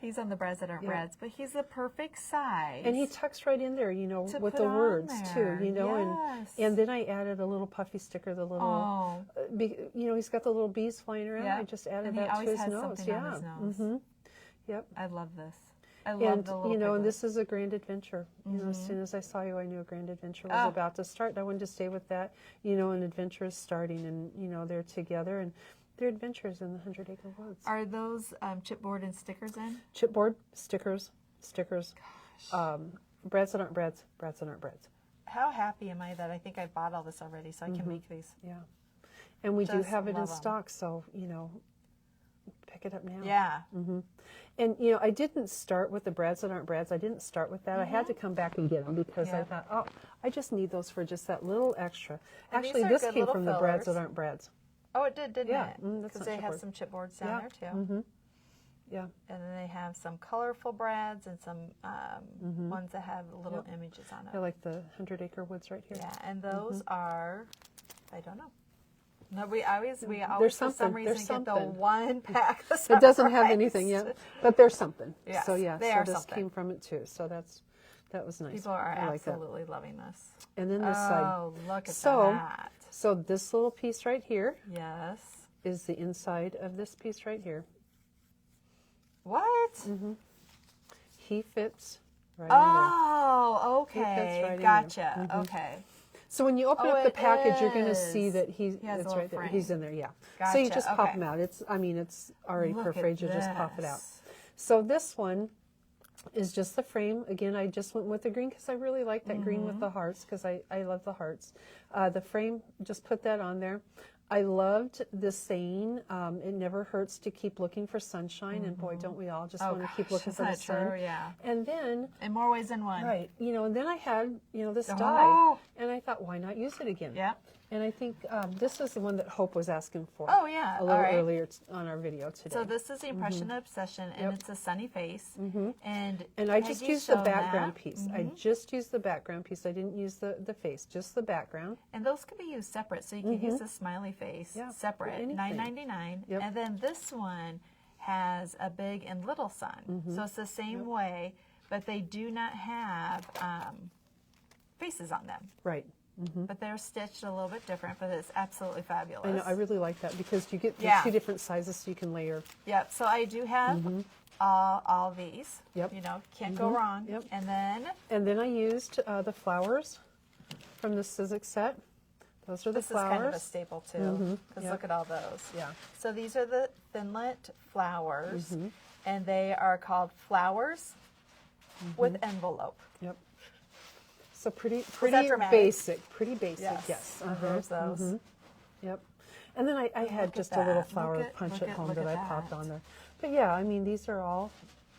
He's on the Brads that aren't Brads, but he's the perfect size. And he tucks right in there, you know, to with put the on words there. too, you know, Yes. and then I added a little puffy sticker, the little, you know, he's got the little bees flying around. I just added that to his nose. On his nose. Yep. I love this. I love the little you know, and piglets. this is a grand adventure. You know, as soon as I saw you, I knew a grand adventure was about to start. And I wanted to stay with that. You know, an adventure is starting, and you know they're together, and they're adventures in the 100-acre woods. Are those chipboard and stickers in? Chipboard, stickers. Brads that aren't Brads, Brads that aren't Brads. How happy am I that I think I bought all this already, so I can make these. Yeah, and we do Just have it in love 'em. stock, so you know, pick it up now. Yeah. And you know, I didn't start with the Brads that aren't Brads. I didn't start with that. I had to come back and get them because I thought, oh, I just need those for just that little extra. And Actually, these are this good came little from the Brads fillers. that aren't Brads. Oh, it did, didn't Yeah, it? that's Because not they have chipboard. some chipboards down there too. Yeah. And then they have some colorful Brads and some ones that have little images on I them. like the 100-acre woods right here. Yeah, and those are, I don't know. No, we always There's for some something. reason There's get the something. one pack of It doesn't have surprise. anything yet, but there's something. Yes, so yeah, they so are this something. came from it too. So that was nice. People are I like that. absolutely loving this. And then this side. Oh, look at So, that. So this little piece right here Yes. is the inside of this piece right here. What? He fits right in there. Oh, okay. fits right in there. Gotcha. Okay. So when you open Oh, up the it package, you're going to see is. that He has a it's little right there. frame. He's in there, yeah. So you Gotcha, just pop okay. him out. It's already Look perforated. You at just pop it out. this. So this one is just the frame. Again, I just went with the green because I really like that green with the hearts because I love the hearts. The frame, just put that on there. I loved the saying, it never hurts to keep looking for sunshine, and boy, don't we all just want to keep looking for the sun. True, yeah. And then, In more ways than one. right, you know, and then I had, you know, this Oh. die, and I thought, why not use it again? Yeah. And I think this is the one that Hope was asking for. Oh, yeah. A little All right. earlier on our video today. So this is the Impression of Obsession, and it's a sunny face. And I just Peggy used the showed background that. piece. I just used the background piece. I didn't use the face, just the background. And those can be used separate, so you can use the smiley face Yeah, for separate, anything. $9.99. Yep. And then this one has a big and little sun, so it's the same way, but they do not have faces on them. Right. But they're stitched a little bit different, but it's absolutely fabulous. I know. I really like that because you get the Yeah. two different sizes, so you can layer. Yep. So I do have all these. Yep. You know, can't go wrong. Yep. And then And then I used the flowers from the Sizzix set. Those are the this flowers. is kind of a staple too, because Yep. look at all those. Yeah. So these are the Thinlet flowers, and they are called flowers with envelope. Yep. So pretty that dramatic? basic. Pretty basic. Yes. Yes. There's those. Yep. And then I had at just a little that. flower Look punch at- at home look that I at popped that. on there. But yeah, I mean, these are all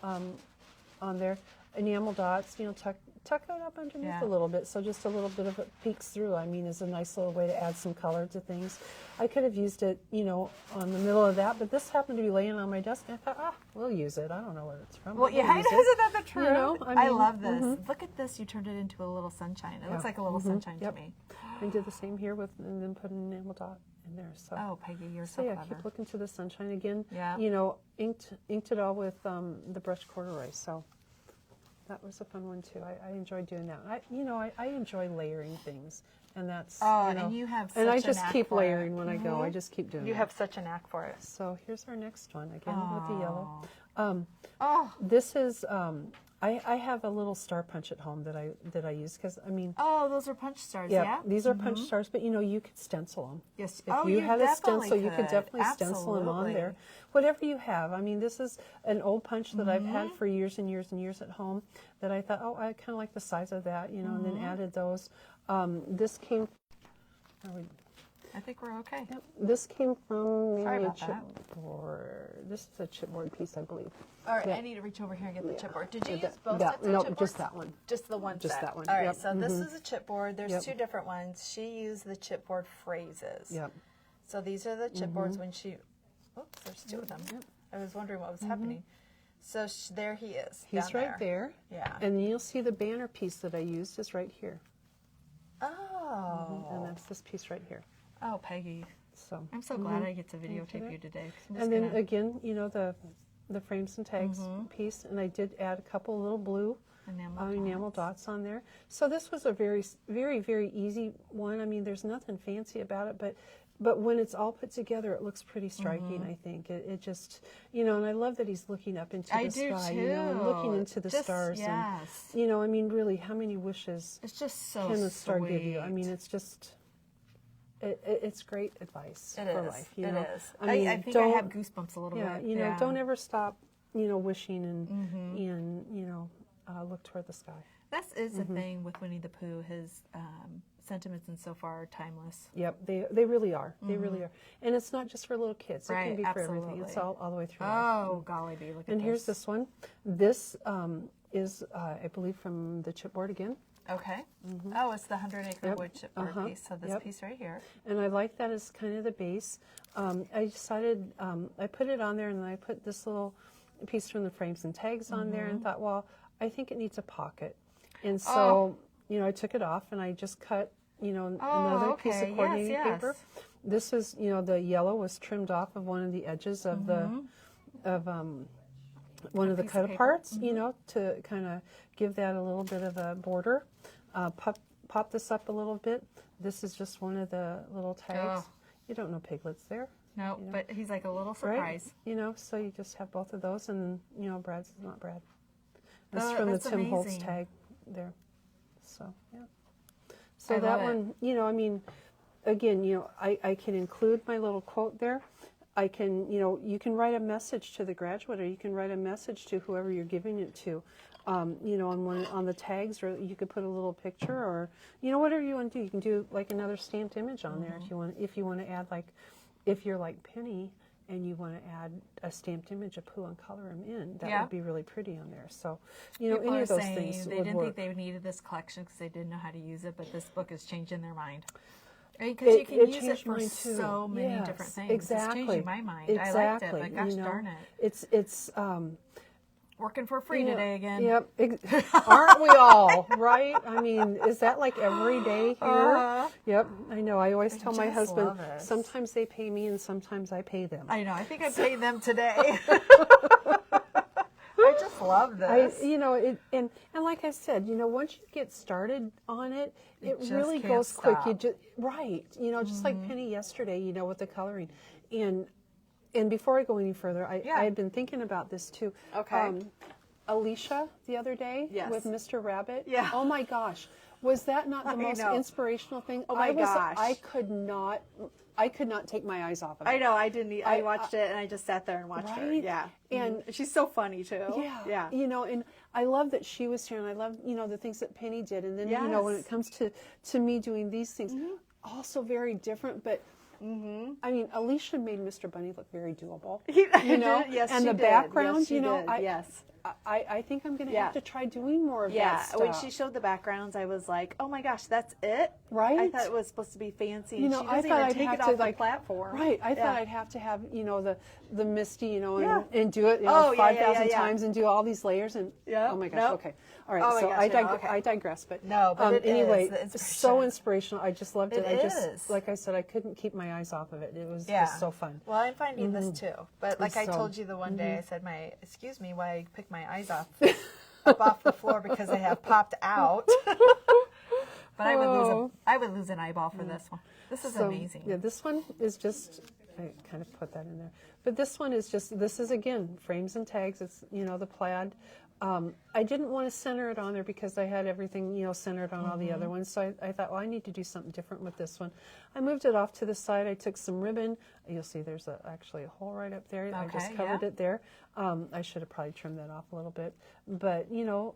on there. Enamel dots, you know, tuck it up underneath Yeah. a little bit, so just a little bit of it peeks through. I mean, is a nice little way to add some color to things. I could have used it, you know, on the middle of that, but this happened to be laying on my desk, and I thought, we'll use it. I don't know what it's from. Well, but yeah, we'll I use know, it. isn't that the truth? You know, I mean, love this. Look at this. You turned it into a little sunshine. It looks like a little sunshine Yep. to me. I did the same here with, and then put an enamel dot in there. So. Oh, Peggy, you're So so yeah, clever. keep looking to the sunshine again. Yeah. You know, inked it all with the brushed corduroy. So that was a fun one too. I enjoyed doing that. I enjoy layering things, and that's Oh, you know, and you have and I such a just knack keep for it. layering when I go. I just keep doing You it. have such a knack for it. So here's our next one again with the yellow. Oh, This is I have a little star punch at home that I use because I mean. oh, those are punch stars. Yeah, Yeah. these are punch stars, but you know, you could stencil them. Yes. If Oh, you you had a definitely stencil, you could could. definitely stencil them on there. Absolutely. Whatever you have. I mean, this is an old punch that I've had for years and years and years at home that I thought, I kind of like the size of that, you know, and then added those. This came. I think we're okay. Yep. This came from maybe Sorry a about that. chipboard. This is a chipboard piece, I believe. All right, Yeah. I need to reach over here and get the chipboard. Did you Yeah, use both that- sets of no, chipboards? just that one. Just the one Just set. that one. All right, Yep. so this is a chipboard. There's Yep. two different ones. She used the chipboard phrases. Yep. So these are the chipboards when she. Oops, there's two of them. Yep. I was wondering what was happening. So there he is. He's down right there. Yeah. And you'll see the banner piece that I used is right here. Oh. And that's this piece right here. Oh, Peggy. So. I'm so glad I get to videotape you today. And then again, you know, the frames and tags piece, and I did add a couple little blue enamel dots on there. So this was a very, very, very easy one. I mean, there's nothing fancy about it, but when it's all put together, it looks pretty striking, I think. It just, you know, and I love that he's looking up into the sky, you know, and looking into the stars. Yes. And, you know, I mean, really, how many wishes It's just so can a star sweet. give you? I mean, it's just... It's great advice for life. You know? Is. I mean, I think I have goosebumps a little yeah, bit. you know, don't ever stop, you know, wishing and you know, look toward the sky. That is the thing with Winnie the Pooh. His sentiments and so far are timeless. Yep, they really are. They really are. And it's not just for little kids. It Right, can be for everything. absolutely. It's all the way through life. Oh, golly bee, look at And this. here's this one. This is, I believe, from the chipboard again. Okay. Oh, it's the 100-acre Yep. wood chipboard piece. So this Yep. piece right here. And I like that as kind of the base. I decided, I put it on there, and then I put this little piece from the frames and tags on there, and thought, well, I think it needs a pocket. And so, you know, I took it off, and I just cut, you know, another piece of okay. coordinating Yes, paper. This is, you know, the yellow was trimmed off of one of the edges of one of the piece of cut paper. aparts, you know, to kind of give that a little bit of a border. Pop this up a little bit. This is just one of the little tags. Oh. You don't know Piglet's there. No, You know. but he's like a little Right? surprise. You know, so you just have both of those, and, you know, Brad's is not Brad. That's Oh, from that's the Tim Holtz amazing. tag there. So, yeah. So I that love it. one, you know, I mean, again, you know, I can include my little quote there. I can, you know, you can write a message to the graduate, or you can write a message to whoever you're giving it to, you know, on the tags, or you could put a little picture, or, you know, whatever you want to do. You can do like another stamped image on there if you want to add, like, if you're like Penny and you want to add a stamped image of Pooh and color him in, that would be really pretty on there. So, you know, People any are of those saying things they would didn't work. think they needed this collection because they didn't know how to use it, but this book is changing their mind. Because you can use it changed for mine too. so many Yes, different things. Exactly. It's changing my mind. Exactly. I liked it, but gosh you know, darn it. It's Working for free you know, today again. Yep. Aren't we all, right? I mean, is that like every day here? Yep. I know. I always tell my just husband, love it. sometimes they pay me and sometimes I pay them. I know. I think I paid them today. I just love this. You know, and like I said, you know, once you get started on it, it just really can't goes quick. You stop. just you know, just like Penny yesterday, you know, with the coloring, and before I go any further, I had been thinking about this too. Okay. Alicia the other day Yes. with Mr. Rabbit. Yeah. Oh my gosh, was that not the I most know. inspirational thing? Oh my gosh. I could not take my eyes off of it. I know. I didn't. I watched it and I just sat there and watched her. Right? Yeah. And she's so funny too. Yeah. Yeah. You know, and I love that she was here, and I love, you know, the things that Penny did. And then, you know, when Yes. it comes to me doing these things, also very different, but I mean, Alicia made Mr. Bunny look very doable. You know? Yes, and she the did. background, Yes, she you know, did. Yes. I think I'm going to Yeah. have to try doing more of Yeah, that stuff. when she showed the backgrounds, I was like, "Oh my gosh, that's it!" Right? I thought it was supposed to be fancy. You And know, she I doesn't thought even I'd take have it to off like the platform. Right, I Yeah. thought I'd have to have, you know, the Misty, you know, and, Yeah. and do it, you Oh, know, yeah, yeah, 5,000 yeah, yeah. times and do all these layers and Yep. oh my gosh, Nope. okay, all right. Oh my so gosh, no, okay. I digress, but No, but it is anyway, the it's so inspiration. inspirational. I just loved it. It I just is. like I said, I couldn't keep my eyes off of it. It was Yeah. just so fun. Well, I'm finding this too. But like I So, told you the one day, I said, excuse me, why I picked my eyes up off the floor because they have popped out. But I would lose an eyeball for this one. This is amazing. Yeah, this one is just, I kind of put that in there. But this one is just, this is again, frames and tags. It's, you know, the plaid. I didn't want to center it on there because I had everything, you know, centered on all the other ones. So I thought, well, I need to do something different with this one. I moved it off to the side. I took some ribbon. You'll see there's actually a hole right up there. I just Okay, covered yeah. it there. I should have probably trimmed that off a little bit. But, you know,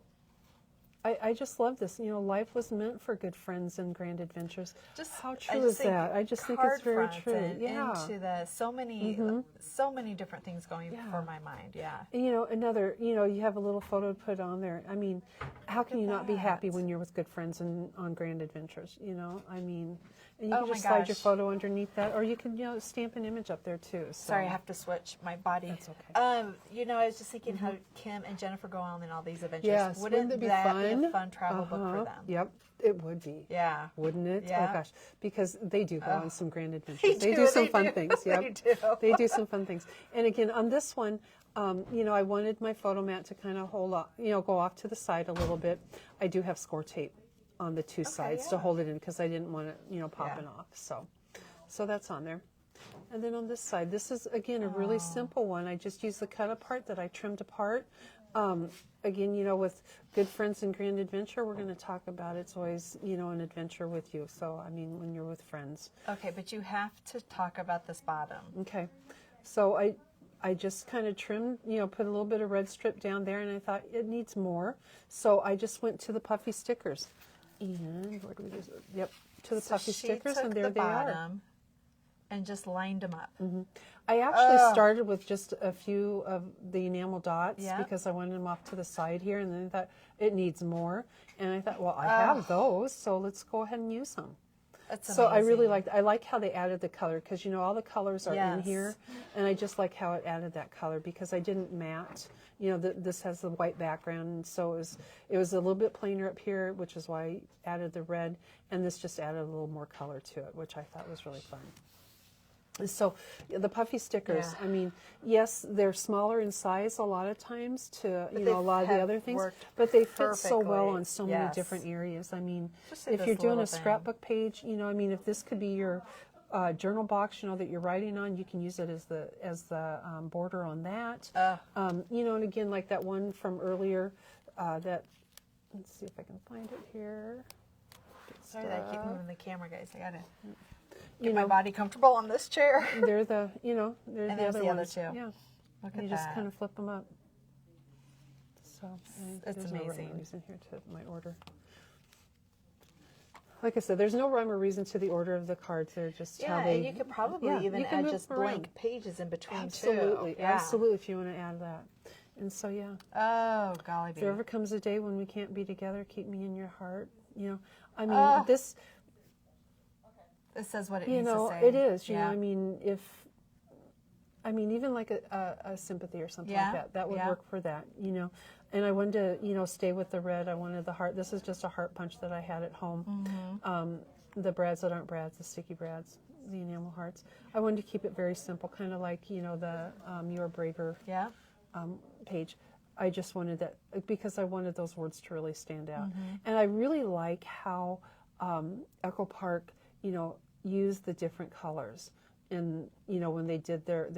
I just love this. You know, life was meant for good friends and grand adventures. Just how true is that? I just think it's very true. Into the so many different things going for my mind. Yeah. And, you know, another, you know, you have a little photo to put on there. I mean, how can you not be happy when you're with good friends and on grand adventures? You know, I mean, and you can just slide your photo underneath that, or you can, you know, stamp an image up there too. So. Sorry, I have to switch my body. That's okay. You know, I was just thinking how Kim and Jennifer go on in all these adventures. Yes, Wouldn't that be that fun? be a fun travel book for them? Yep, it would be. Yeah. Wouldn't it? Yeah. Oh gosh, because they do go on some grand adventures. They do some fun things. Yep. They do. They do some fun things. And again, on this one, you know, I wanted my photo mat to kind of hold up, you know, go off to the side a little bit. I do have score tape on the two sides to hold it in because I didn't want it, you know, popping off. So that's on there. And then on this side, this is, again, a really simple one. I just used the cut apart that I trimmed apart. Again, you know, with good friends and grand adventure, we're going to talk about it's always, you know, an adventure with you. So, I mean, when you're with friends. Okay, but you have to talk about this bottom. Okay. So I just kind of trimmed, you know, put a little bit of red strip down there, and I thought it needs more. So I just went to the puffy stickers. And where do we use it? Yep, to the puffy stickers, and there they are. And just lined them up. Mm-hmm. I actually started with just a few of the enamel dots because I wanted them off to the side here, and then I thought it needs more. And I thought, well, I have those, so let's go ahead and use them. That's so amazing. I like how they added the color because, you know, all the colors are in here, and I just like how it added that color because I didn't matte. You know, this has the white background, and so it was a little bit plainer up here, which is why I added the red, and this just added a little more color to it, which I thought was really fun. So the puffy stickers, I mean, yes, they're smaller in size a lot of times to, you know, a lot of the other things, but they fit so well on so many different areas. I mean, if you're doing a scrapbook page, you know, I mean, if this could be your journal box, you know, that you're writing on, you can use it as the border on that. You know, and again, like that one from earlier, that, let's see if I can find it here. Sorry that I keep moving the camera, guys. I gotta get my body comfortable on this chair. They're the, you know, they're and the other ones. Other two. Yeah. Look at you that. just kind of flip them up. So it's there's amazing. No rhyme or reason here to my order. Like I said, there's no rhyme or reason to the order of the cards. They're just how they. And you could probably even add just blank pages in between absolutely, too. Absolutely, if you want to add that. And so Oh golly. If there ever comes a day when we can't be together, keep me in your heart. You know, I mean this. It says what it needs to say. It is. You know, I mean, even like a sympathy or something like that would work for that. You know, and I wanted to, you know, stay with the red. I wanted the heart. This is just a heart punch that I had at home. Mm-hmm. The brads that aren't brads, the sticky brads, the enamel hearts. I wanted to keep it very simple, kind of like, you know, the You're Braver page. I just wanted that because I wanted those words to really stand out. Mm-hmm. And I really like how Echo Park, you know, use the different colors, and you know when they did their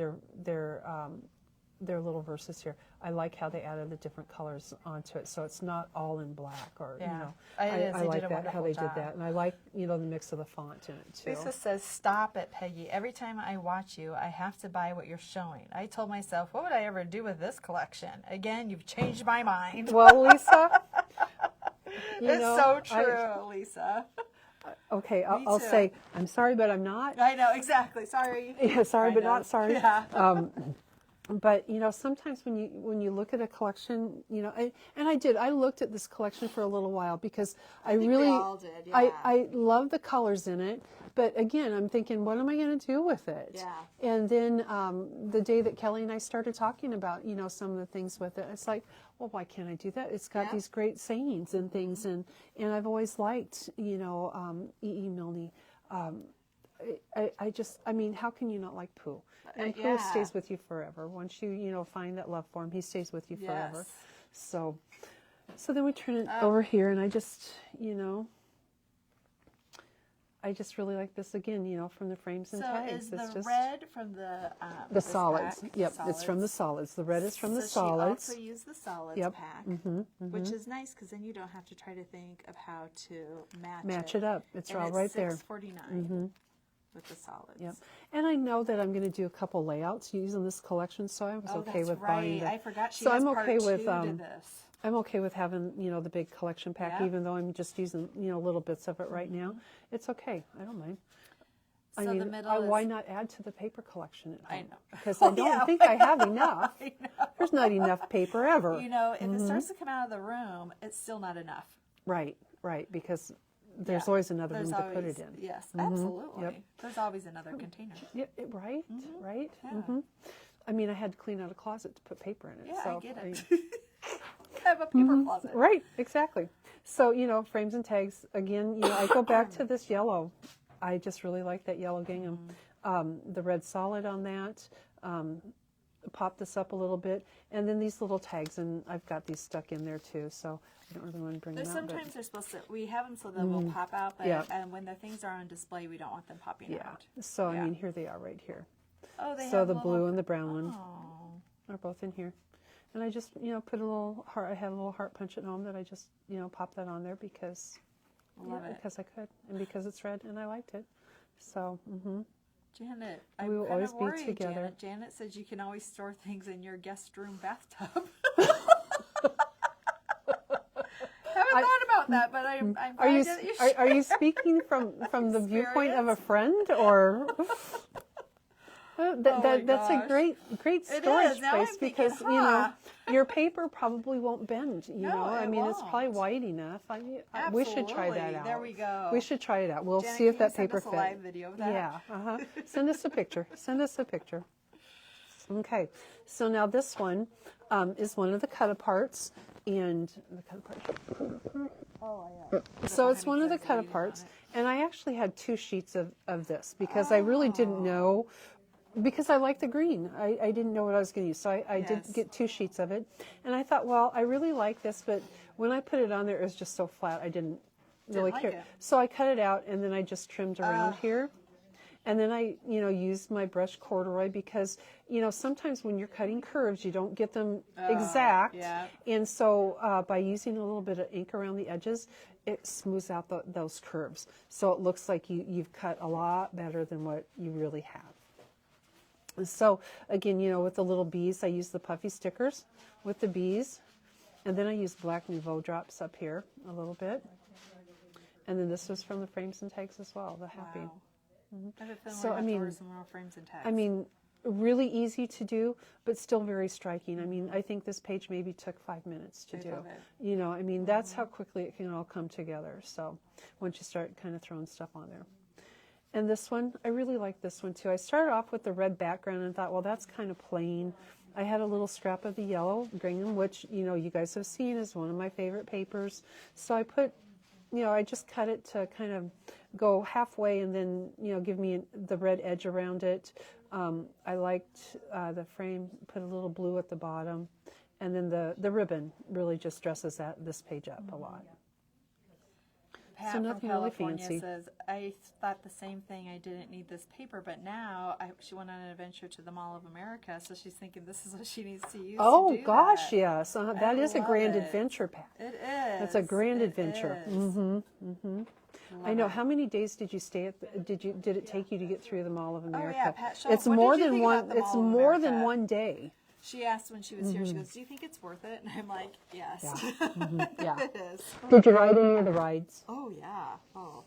little verses here. I like how they added the different colors onto it, so it's not all in black or you know. I like that how they did that, and I like, you know, the mix of the font in it too. Lisa says, "Stop it, Peggy. Every time I watch you, I have to buy what you're showing. I told myself, what would I ever do with this collection? Again, you've changed my mind." Well, Lisa, it's so true, Lisa. Okay, I'll say I'm sorry, but I'm not. I know, exactly. Sorry. Yeah, sorry, but not sorry. Yeah. But you know, sometimes when you look at a collection, you know, I looked at this collection for a little while because I really we all did, yeah. I love the colors in it. But again, I'm thinking, what am I going to do with it? Yeah. And then the day that Kelly and I started talking about, you know, some of the things with it, it's like, well, why can't I do that? It's got these great sayings and things, and I've always liked, you know, E.E. Milne. I mean, how can you not like Pooh? And Pooh stays with you forever. Once you, you know, find that love for him, he stays with you forever. So then we turn it over here, and I just, you know, I just really like this again, you know, from the frames and tags. So is it's the just red from the solids? Pack? Yep, Solids. It's from the solids. The red is from the solids. solids. She also used the solids pack, which is nice because then you don't have to try to think of how to match it up. It's all right there. $6.49 with the solids. Yep. And I know that I'm going to do a couple layouts using this collection, so I was okay with buying. I forgot she so has I'm part okay two with to this. I'm okay with having, the big collection pack, Yeah. even though I'm just using, little bits of it right now. It's okay. I don't mind. So I mean, the middle why is, not add to the paper collection at home? I know. Because I don't think I have enough. I know. There's not enough paper ever. You know, if it starts to come out of the room, it's still not enough. Right, because there's Yeah. always another There's room to put always- it in. Yes, absolutely. Yep. There's always another container. Yeah, right. Yeah. I mean, I had to clean out a closet to put paper in it. Yeah, so I get it. I have a paper closet. Right, exactly. So, frames and tags, again, I go back to this yellow. I just really like that yellow gingham. The red solid on that, pop this up a little bit, and then these little tags, and I've got these stuck in there too, so I don't really want to bring them out. Sometimes they're supposed to, we have them so they will pop out, but Yeah. and when the things are on display, we don't want them popping Yeah, out. so Yeah. I mean, here they are right here. Oh, they So have the little, blue and the brown one Oh, are both in here. And I just, put a little heart, I had a little heart punch at home that I just, popped that on there because, love it. because I could, and because it's red and I liked it. So, Janet, We I'm will kind always of be worried, together. Janet. Janet says you can always store things in your guest room bathtub. Haven't thought about that, but I'm are you glad that are you speaking from the viewpoint of a friend or? That's a gosh. great It storage is. Now place I'm thinking, because your paper probably won't bend. No, I it mean, it's probably won't. wide enough. We should try that Absolutely. out. There we go. We should try it out. We'll Janet, see if can you that send paper us a fits. live video of that? Yeah. Send us a picture. Send us a picture. Okay. So now this one is one of the cut aparts, and the cut apart. So it's one of the cut aparts, and I actually had 2 sheets of this because I really didn't know, because I like the green. I didn't know what I was going to use, so I did Yes. get 2 sheets of it, and I thought, well, I really like this, but when I put it on there, it was just so flat, I didn't really like care. it. So I cut it out, and then I just trimmed around here. And then I, used my brush corduroy because, sometimes when you're cutting curves, you don't get them exact. yeah. And so by using a little bit of ink around the edges, it smooths out those curves. So it looks like you've cut a lot better than what you really have. So again, with the little bees, I use the puffy stickers with the bees. And then I use black Nouveau drops up here a little bit. And then this was from the frames and tags as well, the happy. Wow. I have a feeling So, we're I going to mean- order some more frames and tags. I mean, really easy to do, but still very striking. I mean, I think this page maybe took 5 minutes to I do. love it. I mean, that's how quickly it can all come together. So once you start kind of throwing stuff on there. And this one, I really like this one too. I started off with the red background and thought, well, that's kind of plain. I had a little scrap of the yellow gingham, which, you guys have seen is one of my favorite papers. So I put, I just cut it to kind of go halfway and then, give me the red edge around it. I liked the frame, put a little blue at the bottom. And then the ribbon really just dresses this page up a lot. Pat So from nothing really California fancy. says, I thought the same thing. I didn't need this paper, but now she went on an adventure to the Mall of America, so she's thinking this is what she needs to use Oh, to do gosh, that. yes. That is a love grand it. adventure pack. It is. That's a grand It adventure. is. I know. How many days did you stay at? Did it take you to get through the Mall of America? yeah, Pat Shaw, It's what did more you than think one. about the It's Mall of more than America? one day. She asked when she was here, she goes, do you think it's worth it? And I'm like, yes. Yeah. It is. Did you ride any of the rides? Oh, yeah. Oh.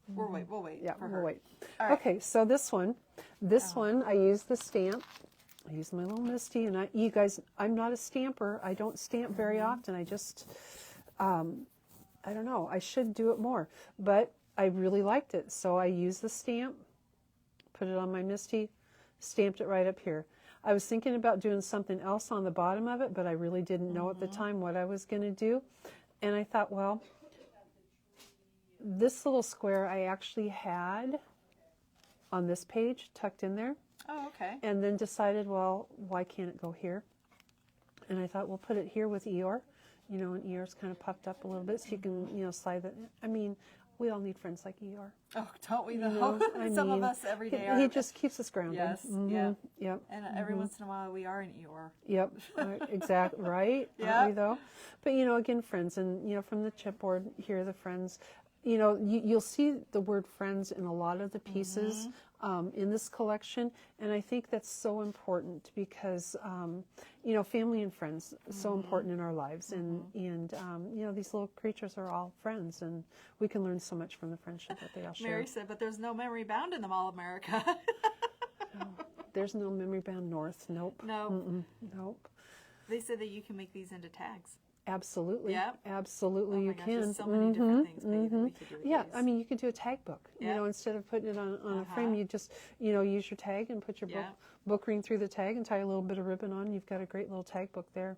We'll wait Yeah, for we'll her. wait. All right. Okay, so this one, I use the stamp. I use my little Misty, and you guys, I'm not a stamper. I don't stamp very often. I just, I don't know. I should do it more, but I really liked it, so I used the stamp, put it on my Misty, stamped it right up here. I was thinking about doing something else on the bottom of it, but I really didn't know at the time what I was going to do, and I thought, well, this little square I actually had on this page tucked in there, Oh, okay. and then decided, well, why can't it go here? And I thought, we'll put it here with Eeyore, and Eeyore's kind of puffed up a little bit, so you can, slide that. I mean, we all need friends like Eeyore. Oh, don't we though? mean, Some of us every day are. He just keeps us grounded. Yes, Mhm. yeah. Yep. And every once in a while we are in Eeyore. Yep. Exactly. Right. Aren't we Yep. though? But again, friends, and from the chipboard here, the friends. you know, you'll see the word friends in a lot of the pieces in this collection, and I think that's so important because, you know, family and friends are so important in our lives, and you know, these little creatures are all friends, and we can learn so much from the friendship that they all share. Mary said, but there's no memory bound in the Mall of America. There's no memory bound north. Nope. No. Nope. They said that you can make these into tags. Absolutely. Yep. Absolutely, Oh my you gosh, can. there's so many different things, Peggy, that we could do with Yeah, these. I mean, you could do a tag book. You know, instead of putting it on a frame, you just, you know, use your tag and put your book ring through the tag and tie a little bit of ribbon on. You've got a great little tag book there.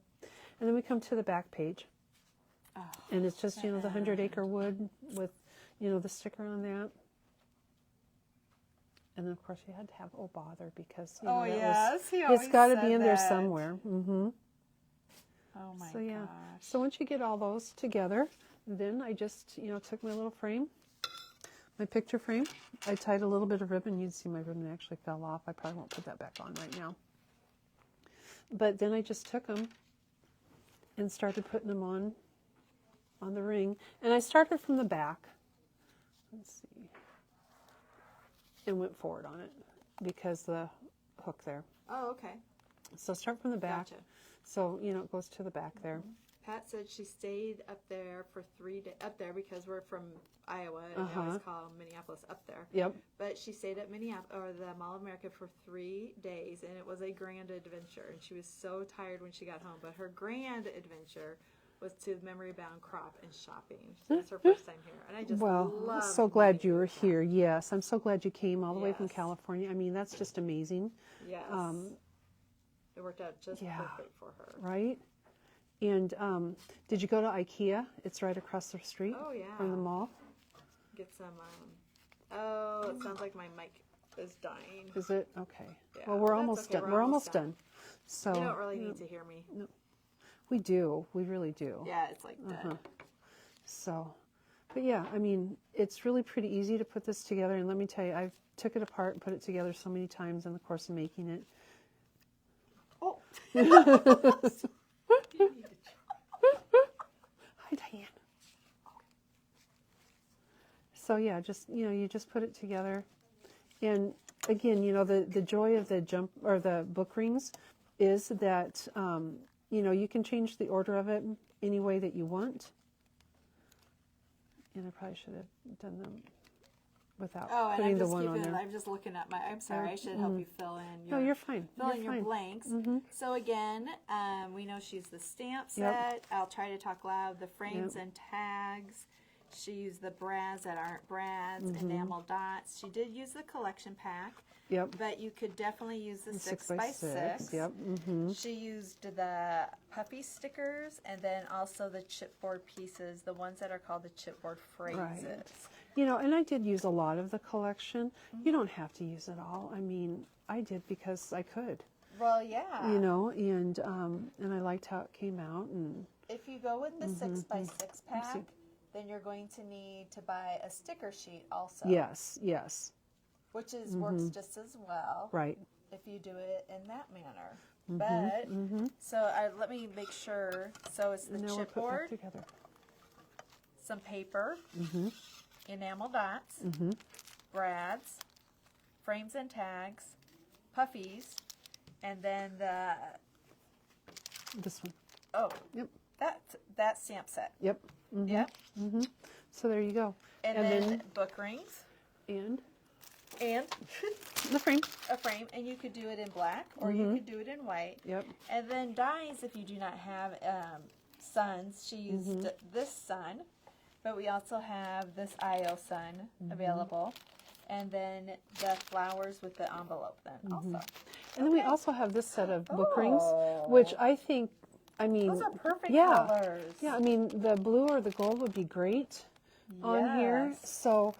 And then we come to the back page. Oh, and it's just, you know, the 100-acre wood with, you know, the sticker on that. And then, of course, you had to have "Oh Bother" because, you know, it's got to be in there somewhere. Oh my So yeah, gosh. so once you get all those together, then I just, you know, took my little frame, my picture frame. I tied a little bit of ribbon. You'd see my ribbon actually fell off. I probably won't put that back on right now. But then I just took them and started putting them on the ring. And I started from the back. Let's see. And went forward on it because the hook there. Oh, okay. So start from the back. Gotcha. So, you know, it goes to the back there. Pat said she stayed up there for 3 days, up there because we're from Iowa, and I always call Minneapolis up there. Yep. But she stayed at Minneapolis, or the Mall of America, for 3 days, and it was a grand adventure. And she was so tired when she got home. But her grand adventure was to Memory Bound Crop and shopping. So that's her first time here, and I just love. So glad you were here. Yes, I'm so glad you came all the way from Yes. California. I mean, that's just amazing. Yes. It worked out just perfect for her. Right? And did you go to IKEA? It's right across the street from the mall. Get some. Oh, it sounds like my mic is dying. Is it? Okay. Yeah, Well, we're that's almost okay. done. We're almost done. So You don't really need to hear me. No, we do. We really do. Yeah, it's like dead. So, but yeah, I mean, it's really pretty easy to put this together. And let me tell you, I've took it apart and put it together so many times in the course of making it. Oh. Hi, Diane. So yeah, just, you know, you just put it together. And again, you know, the joy of the book rings is that, you know, you can change the order of it any way that you want. And I probably should have done them without putting the one on there. I'm just looking at my. I'm sorry. I should help you fill in. No, you're fine. Fill in your blanks. So again, we know she's the stamp set. I'll try to talk loud. The frames and tags. She used the brads that aren't brads, enamel dots. She did use the collection pack. Yep. But you could definitely use the 6 by 6. Yep. She used the puffy stickers and then also the chipboard pieces, the ones that are called the chipboard phrases. Right. You know, and I did use a lot of the collection. You don't have to use it all. I mean, I did because I could. Well, yeah. You know, and I liked how it came out. And if you go with the 6 by 6 pack, then you're going to need to buy a sticker sheet also. Yes, yes. Which is works just as well. Right. If you do it in that manner. But, so let me make sure. So it's the chipboard, some paper, enamel dots, brads, frames and tags, puffies, and then this one. Oh, Yep. That stamp set. Yep. Yep. So there you go. And then book rings. And the frame. A frame, and you could do it in black or you could do it in white. Yep. And then dies, if you do not have suns, she used this sun, but we also have this IO sun available. And then the flowers with the envelope then also. And then we also have this set of book rings, which I think, I mean, those are perfect colors. Yeah, I mean, the blue or the gold would be great on here. So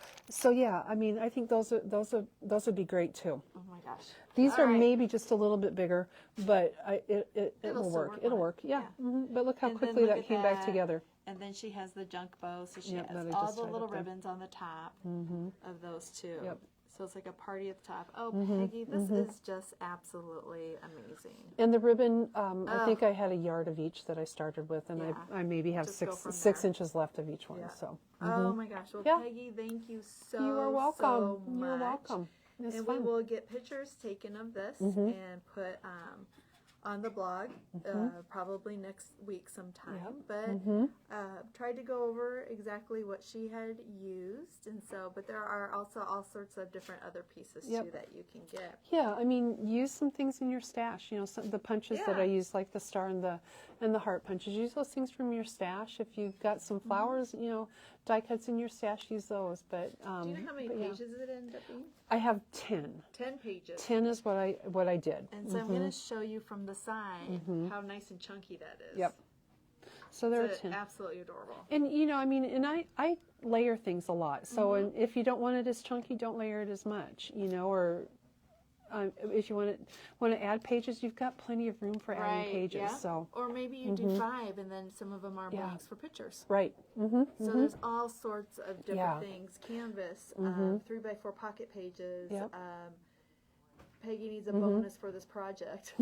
yeah, I mean, I think those would be great too. Oh my gosh. These are maybe just a little bit bigger, but it will work. It'll work. Yeah. But look how quickly that came back together. And then she has the junk bow, so she Yep, has that I all just the tied little up there. ribbons on the top of those two. Yep. So it's like a party at the top. Oh, Peggy, this is just absolutely amazing. And the ribbon, I think I had a yard of each that I started with, and Yeah. I maybe have Just go from 6 there. inches left of each one. Yeah. So Oh my gosh. Well, Yeah. Peggy, thank you so, you are welcome. so much. You're welcome. It's And fun. we will get pictures taken of this and put on the blog probably next week sometime. Yep. But tried to go over exactly what she had used, and so. But there are also all sorts of different other pieces Yep. too that you can get. Yeah, I mean, use some things in your stash. You know, the punches that Yeah. I use, like the star and the heart punches. Use those things from your stash. If you've got some flowers, you know, die cuts in your stash, use those. But Do you know how many pages it ended up being? I have 10. 10 pages. 10 is what I did. And so I'm going to show you from the side how nice and chunky that is. Yep. So there are It's 10. absolutely adorable. And you know, I mean, and I layer things a lot. So and if you don't want it as chunky, don't layer it as much. You know, or if you want to add pages, you've got plenty of room for adding pages. Yeah. So Or maybe you do 5 and then some of them are Yeah. blanks for pictures. right. So there's all sorts of different Yeah. things. Canvas, 3x4 pocket pages. Yep. Peggy needs a bonus for this project.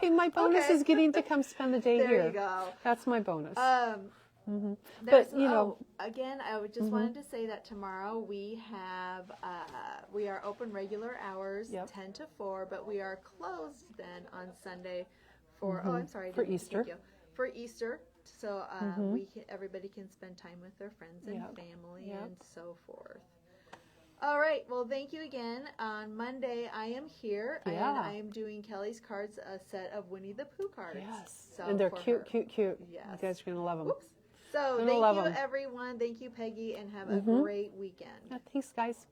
Hey, my bonus Okay. is getting to come spend the day There here. you go. That's my bonus. There's- you know- again, I would just wanted to say that tomorrow we have we are open regular hours, Yep. 10 to 4, but we are closed then on Sunday for I'm sorry, I For didn't mean to Easter. take you. For Easter, so everybody can spend time with their friends and Yep. family Yep. and so forth. All right. Well, thank you again. On Monday, I am here, and Yeah. I am doing Kelly's cards, a set of Winnie the Pooh cards. Yes. So And they're for cute, her. cute, cute. Yes. You guys are going to love them. Whoops. So Gonna thank love you, 'em. everyone. Thank you, Peggy, and have a great weekend. Yeah, thanks, guys.